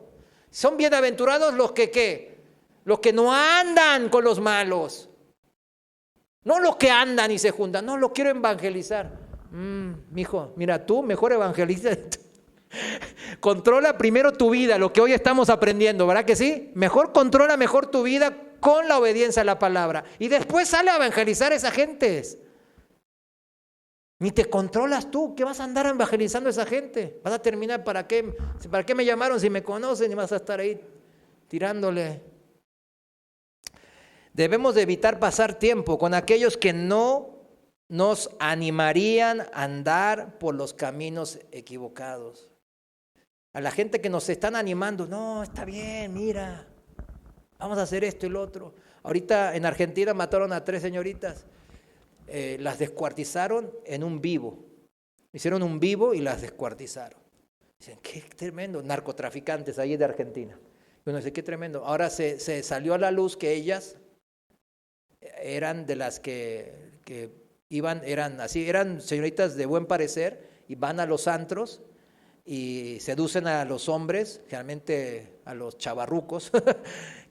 Son bienaventurados los que ¿qué? Los que no andan con los malos. No los que andan y se juntan. No, los quiero evangelizar. Mijo, mira, tú mejor evangeliza. Controla primero tu vida, lo que hoy estamos aprendiendo, ¿verdad que sí? Controla mejor tu vida con la obediencia a la palabra. Y después sale a evangelizar a esa gente. Ni te controlas tú, ¿qué vas a andar evangelizando a esa gente? Vas a terminar, ¿para qué me llamaron si me conocen? Y vas a estar ahí tirándole. Debemos de evitar pasar tiempo con aquellos que no nos animarían a andar por los caminos equivocados. A la gente que nos están animando, no, está bien, mira, vamos a hacer esto y lo otro. Ahorita en Argentina mataron a 3 señoritas, las descuartizaron en un vivo. Hicieron un vivo y las descuartizaron. Dicen, qué tremendo, narcotraficantes ahí de Argentina. Uno dice, qué tremendo. Ahora se salió a la luz que ellas eran de las que iban, eran señoritas de buen parecer y van a los antros y seducen a los hombres, generalmente a los chavarrucos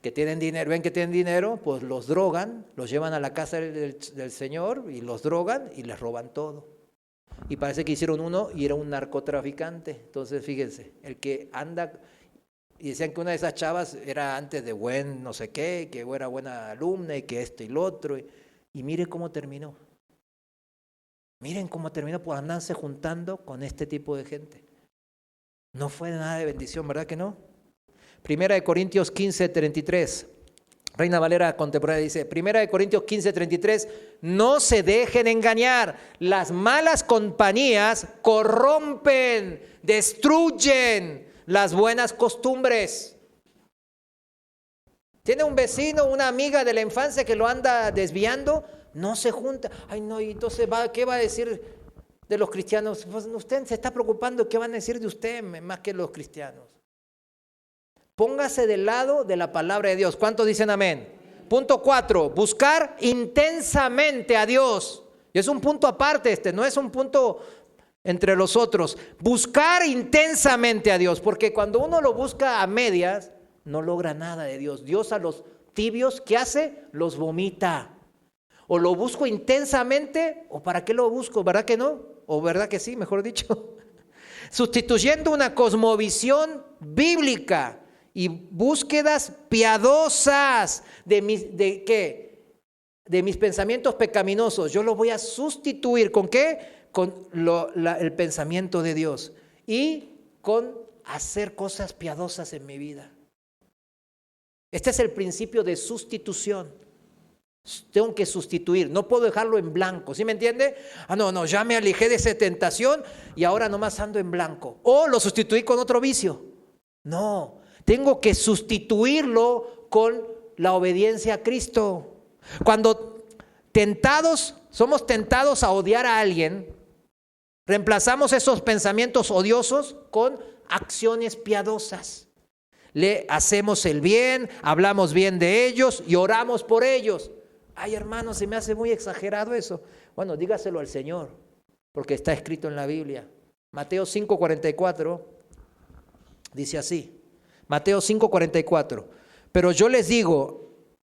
que tienen dinero, ven que tienen dinero, pues los drogan, los llevan a la casa del Señor y los drogan y les roban todo. Y parece que hicieron uno y era un narcotraficante. Entonces fíjense, el que anda, y decían que una de esas chavas era antes de buen no sé qué, que era buena alumna y que esto y lo otro, y mire cómo terminó. Miren cómo terminó por andarse juntando con este tipo de gente. No fue nada de bendición, ¿verdad que no? Primera de Corintios 15:33. Reina Valera contemporánea dice, Primera de Corintios 15:33, no se dejen engañar, las malas compañías corrompen, destruyen las buenas costumbres. ¿Tiene un vecino, una amiga de la infancia que lo anda desviando? No se junta. Ay, no, y entonces, ¿qué va a decir de los cristianos? Pues usted se está preocupando, ¿qué van a decir de usted más que los cristianos? Póngase del lado de la palabra de Dios. ¿Cuántos dicen amén? Punto 4, buscar intensamente a Dios. Y es un punto aparte no es un punto entre los otros. Buscar intensamente a Dios, porque cuando uno lo busca a medias, no logra nada de Dios. Dios a los tibios, ¿qué hace? Los vomita. O lo busco intensamente, o ¿para qué lo busco? ¿Verdad que no? O ¿verdad que sí? Mejor dicho. Sustituyendo una cosmovisión bíblica y búsquedas piadosas de mis pensamientos pecaminosos. Yo los voy a sustituir ¿con qué? Con el pensamiento de Dios y con hacer cosas piadosas en mi vida. Este es el principio de sustitución. Tengo que sustituir, no puedo dejarlo en blanco, ¿sí me entiende? No, ya me alejé de esa tentación y ahora nomás ando en blanco. O lo sustituí con otro vicio. No, tengo que sustituirlo con la obediencia a Cristo. Cuando somos tentados a odiar a alguien, reemplazamos esos pensamientos odiosos con acciones piadosas. Le hacemos el bien, hablamos bien de ellos y oramos por ellos. Ay, hermano, se me hace muy exagerado eso. Bueno, dígaselo al Señor, porque está escrito en la Biblia. Mateo 5:44 dice así. Mateo 5:44. Pero yo les digo,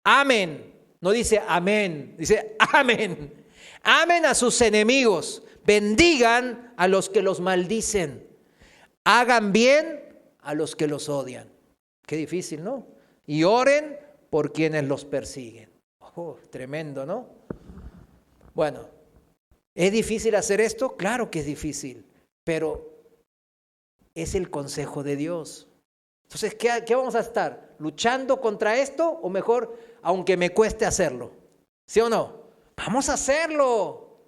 amén. No dice amén, dice amén. Amen a sus enemigos, bendigan a los que los maldicen, hagan bien a los que los odian. Qué difícil, ¿no? Y oren por quienes los persiguen. Oh, tremendo, ¿no? Bueno, ¿es difícil hacer esto? Claro que es difícil, pero es el consejo de Dios. Entonces, ¿qué vamos a estar? ¿Luchando contra esto o mejor, aunque me cueste hacerlo? ¿Sí o no? Vamos a hacerlo.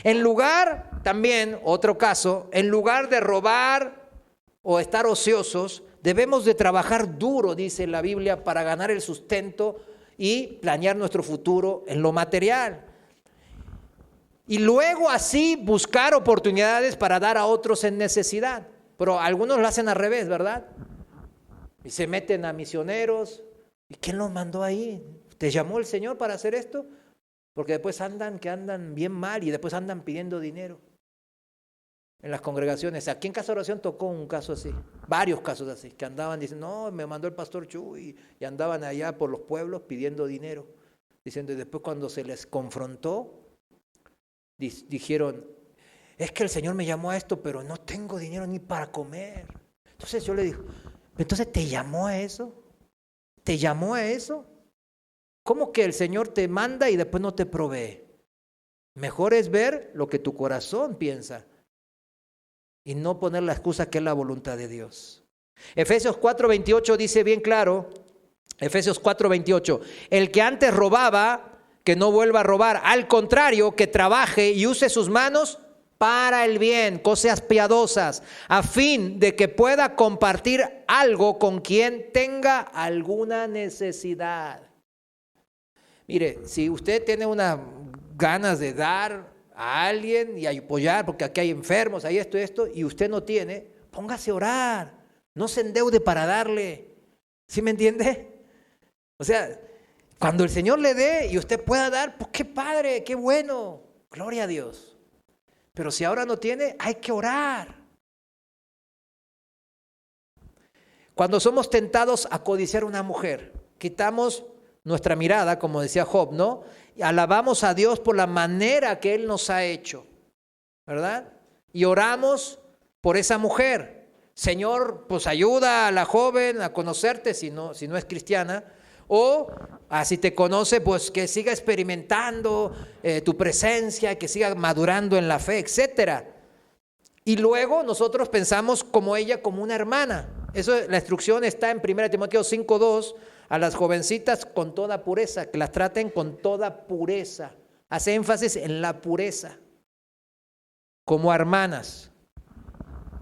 En lugar, también, otro caso, en lugar de robar o estar ociosos, debemos de trabajar duro, dice la Biblia, para ganar el sustento y planear nuestro futuro en lo material. Y luego así buscar oportunidades para dar a otros en necesidad. Pero algunos lo hacen al revés, ¿verdad? Y se meten a misioneros. ¿Y quién los mandó ahí? ¿Te llamó el Señor para hacer esto? Porque después andan bien mal y después andan pidiendo dinero en las congregaciones. Aquí en Casa de Oración tocó un caso así, varios casos así, que andaban diciendo, no, me mandó el pastor Chuy, y andaban allá por los pueblos pidiendo dinero, diciendo, y después cuando se les confrontó, dijeron, es que el Señor me llamó a esto, pero no tengo dinero ni para comer. Entonces yo le dije, entonces ¿te llamó a eso? ¿Te llamó a eso? ¿Cómo que el Señor te manda y después no te provee? Mejor es ver lo que tu corazón piensa y no poner la excusa que es la voluntad de Dios. Efesios 4:28 dice bien claro, Efesios 4:28, el que antes robaba, que no vuelva a robar, al contrario, que trabaje y use sus manos para el bien, cosas piadosas, a fin de que pueda compartir algo con quien tenga alguna necesidad. Mire, si usted tiene unas ganas de dar a alguien y apoyar, porque aquí hay enfermos, hay esto, y usted no tiene, póngase a orar, no se endeude para darle. ¿Sí me entiende? O sea, cuando el Señor le dé y usted pueda dar, pues qué padre, qué bueno, gloria a Dios. Pero si ahora no tiene, hay que orar. Cuando somos tentados a codiciar una mujer, quitamos nuestra mirada, como decía Job, ¿no? Y alabamos a Dios por la manera que Él nos ha hecho, ¿verdad? Y oramos por esa mujer. Señor, pues ayuda a la joven a conocerte si no es cristiana. O si te conoce, pues que siga experimentando tu presencia, que siga madurando en la fe, etcétera. Y luego nosotros pensamos como ella, como una hermana. Eso, la instrucción está en 1 Timoteo 5:2, a las jovencitas con toda pureza, que las traten con toda pureza. Hace énfasis en la pureza, como hermanas.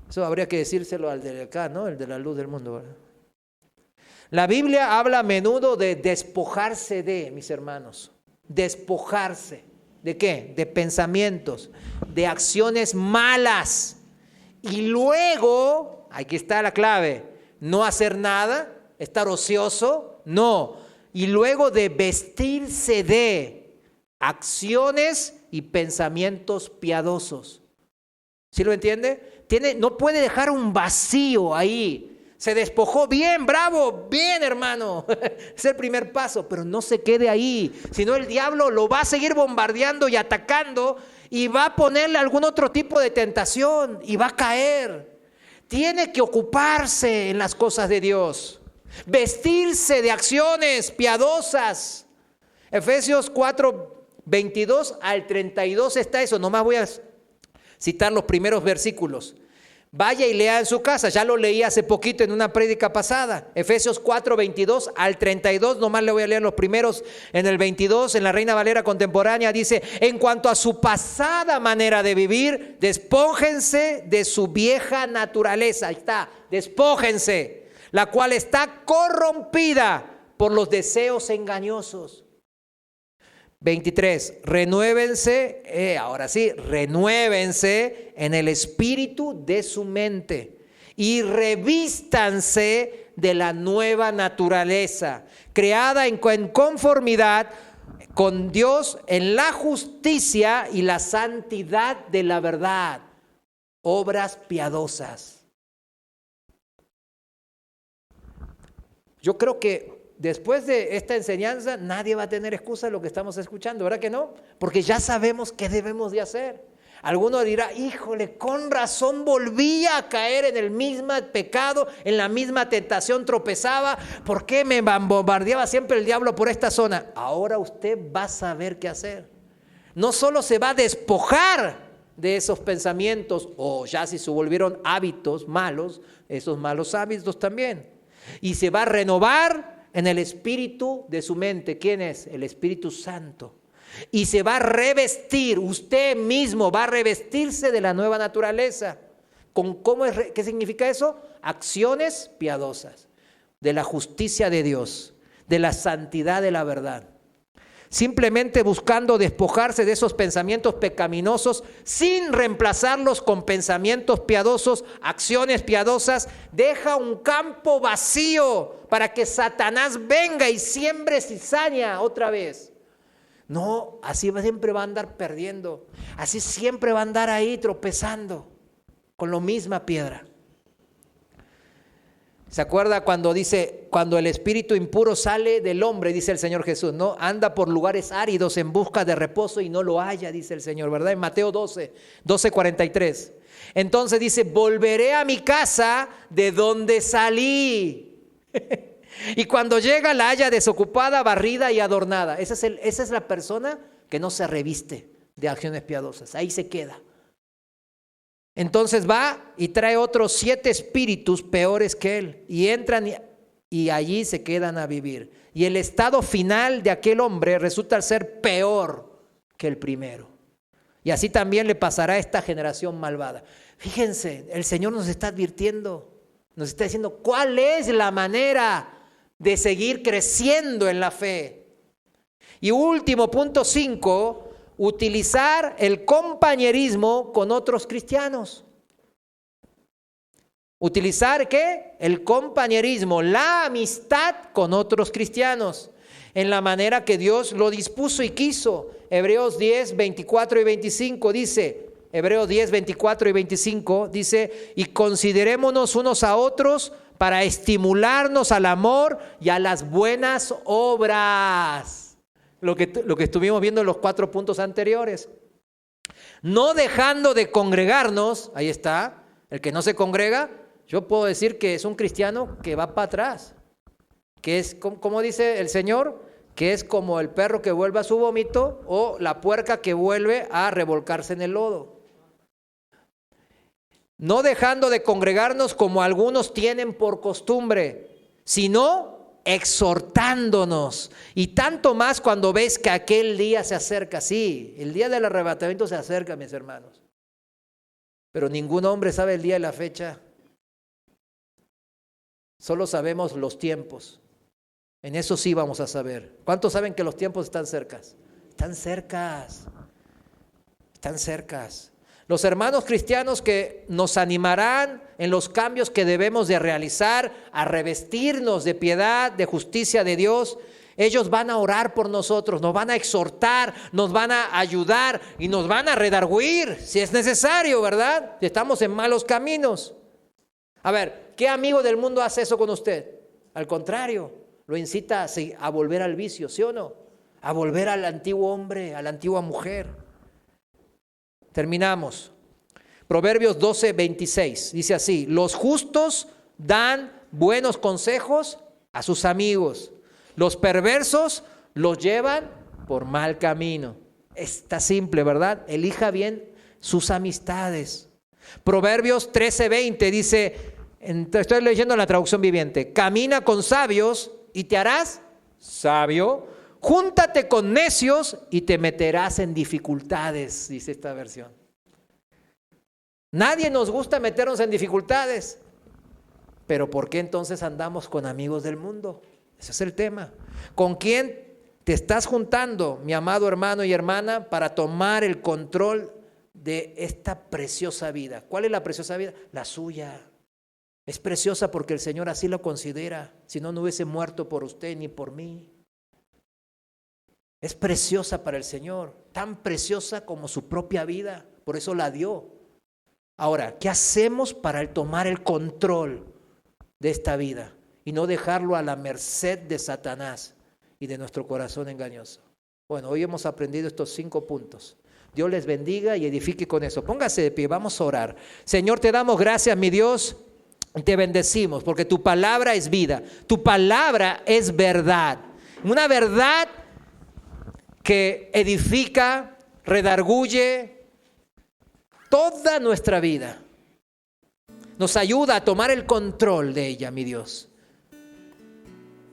Eso habría que decírselo al de acá, ¿no? El de la luz del mundo, ¿verdad? La Biblia habla a menudo de despojarse de, mis hermanos. Despojarse. ¿De qué? De pensamientos, de acciones malas. Y luego, aquí está la clave, no hacer nada, estar ocioso, no. Y luego de vestirse de acciones y pensamientos piadosos. ¿Sí lo entiende? No puede dejar un vacío ahí. Se despojó, bien, bravo, bien, hermano. Es el primer paso, pero no se quede ahí. Si no, el diablo lo va a seguir bombardeando y atacando y va a ponerle algún otro tipo de tentación y va a caer. Tiene que ocuparse en las cosas de Dios, vestirse de acciones piadosas. Efesios 4:22 al 32 está eso. Nomás voy a citar los primeros versículos. Vaya y lea en su casa, ya lo leí hace poquito en una prédica pasada. Efesios 4:22 al 32, nomás le voy a leer los primeros. En el 22, en la Reina Valera contemporánea, dice: en cuanto a su pasada manera de vivir, despójense de su vieja naturaleza. Ahí está, despójense, la cual está corrompida por los deseos engañosos. 23, renuévense, ahora sí, renuévense en el espíritu de su mente y revístanse de la nueva naturaleza, creada en conformidad con Dios en la justicia y la santidad de la verdad, obras piadosas. Yo creo que después de esta enseñanza, nadie va a tener excusa de lo que estamos escuchando, ¿verdad que no? Porque ya sabemos qué debemos de hacer. Alguno dirá: híjole, con razón volvía a caer en el mismo pecado, en la misma tentación tropezaba. ¿Por qué me bombardeaba siempre el diablo por esta zona? Ahora usted va a saber qué hacer. No solo se va a despojar de esos pensamientos, o ya si se volvieron hábitos malos, esos malos hábitos también. Y se va a renovar en el espíritu de su mente. ¿Quién es? El Espíritu Santo. Y se va a revestir, usted mismo va a revestirse de la nueva naturaleza. ¿Qué significa eso? Acciones piadosas, de la justicia de Dios, de la santidad de la verdad. Simplemente buscando despojarse de esos pensamientos pecaminosos sin reemplazarlos con pensamientos piadosos, acciones piadosas, deja un campo vacío para que Satanás venga y siembre cizaña otra vez. No, así siempre va a andar perdiendo, así siempre va a andar ahí tropezando con la misma piedra. ¿Se acuerda cuando dice, cuando el espíritu impuro sale del hombre, dice el Señor Jesús, ¿no? Anda por lugares áridos en busca de reposo y no lo halla, dice el Señor, ¿verdad? En Mateo 12:43. Entonces dice: volveré a mi casa de donde salí. Y cuando llega la halla desocupada, barrida y adornada. Esa es la persona que no se reviste de acciones piadosas. Ahí se queda. Entonces va y trae otros 7 espíritus peores que él. Y entran y allí se quedan a vivir. Y el estado final de aquel hombre resulta ser peor que el primero. Y así también le pasará a esta generación malvada. Fíjense, el Señor nos está advirtiendo, nos está diciendo cuál es la manera de seguir creciendo en la fe. Y último, punto 5, utilizar el compañerismo con otros cristianos. Utilizar ¿qué? El compañerismo, la amistad con otros cristianos, en la manera que Dios lo dispuso y quiso. Hebreos 10, 24 y 25 dice, Hebreos 10, 24 y 25 dice: y considerémonos unos a otros para estimularnos al amor y a las buenas obras. Lo que estuvimos viendo en los 4 puntos anteriores. No dejando de congregarnos, ahí está, el que no se congrega, yo puedo decir que es un cristiano que va para atrás, que es, como dice el Señor, que es como el perro que vuelve a su vómito o la puerca que vuelve a revolcarse en el lodo. No dejando de congregarnos como algunos tienen por costumbre, sino exhortándonos. Y tanto más cuando ves que aquel día se acerca. Sí, el día del arrebatamiento se acerca, mis hermanos. Pero ningún hombre sabe el día y la fecha. Solo sabemos los tiempos. En eso sí vamos a saber. ¿Cuántos saben que los tiempos están cercas? Están cercas. Están cercas. Los hermanos cristianos que nos animarán en los cambios que debemos de realizar, a revestirnos de piedad, de justicia de Dios, ellos van a orar por nosotros, nos van a exhortar, nos van a ayudar y nos van a redarguir si es necesario, ¿verdad? Si estamos en malos caminos. A ver, ¿qué amigo del mundo hace eso con usted? Al contrario, lo incita a volver al vicio, ¿sí o no? A volver al antiguo hombre, a la antigua mujer. Terminamos. Proverbios 12:26 dice así: los justos dan buenos consejos a sus amigos, los perversos los llevan por mal camino. Está simple, ¿verdad? Elija bien sus amistades. Proverbios 13:20 dice, estoy leyendo la traducción viviente: camina con sabios y te harás sabio, júntate con necios y te meterás en dificultades, dice esta versión. Nadie nos gusta meternos en dificultades, pero ¿por qué entonces andamos con amigos del mundo? Ese es el tema. ¿Con quién te estás juntando, mi amado hermano y hermana, para tomar el control de esta preciosa vida? ¿Cuál es la preciosa vida? La suya. Es preciosa porque el Señor así lo considera. Si no, no hubiese muerto por usted ni por mí. Es preciosa para el Señor, tan preciosa como su propia vida. Por eso la dio. Ahora, ¿qué hacemos para tomar el control de esta vida y no dejarlo a la merced de Satanás y de nuestro corazón engañoso? Bueno, hoy hemos aprendido estos 5 puntos. Dios les bendiga y edifique con eso. Póngase de pie, vamos a orar. Señor, te damos gracias, mi Dios. Te bendecimos porque tu palabra es vida, tu palabra es verdad, una verdad que edifica, redarguye toda nuestra vida. Nos ayuda a tomar el control de ella, mi Dios,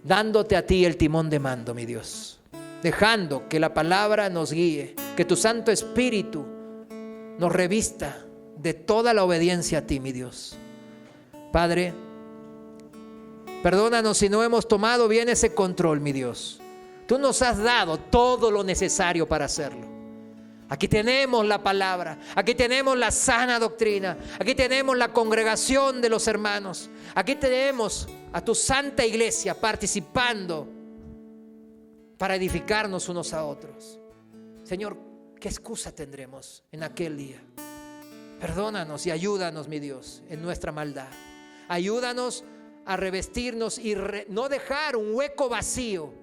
dándote a ti el timón de mando, mi Dios, dejando que la palabra nos guíe, que tu Santo Espíritu nos revista de toda la obediencia a ti, mi Dios. Padre, perdónanos si no hemos tomado bien ese control, mi Dios. Tú nos has dado todo lo necesario para hacerlo. Aquí tenemos la palabra, aquí tenemos la sana doctrina, aquí tenemos la congregación de los hermanos, aquí tenemos a tu santa iglesia participando para edificarnos unos a otros. Señor, ¿qué excusa tendremos en aquel día? Perdónanos y ayúdanos, mi Dios, en nuestra maldad. Ayúdanos a revestirnos y no dejar un hueco vacío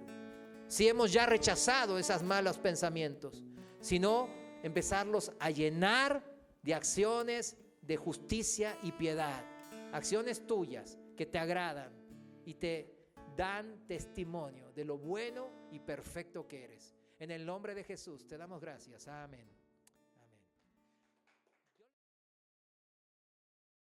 si hemos ya rechazado esos malos pensamientos, sino empezarlos a llenar de acciones de justicia y piedad, acciones tuyas que te agradan y te dan testimonio de lo bueno y perfecto que eres. En el nombre de Jesús te damos gracias. Amén.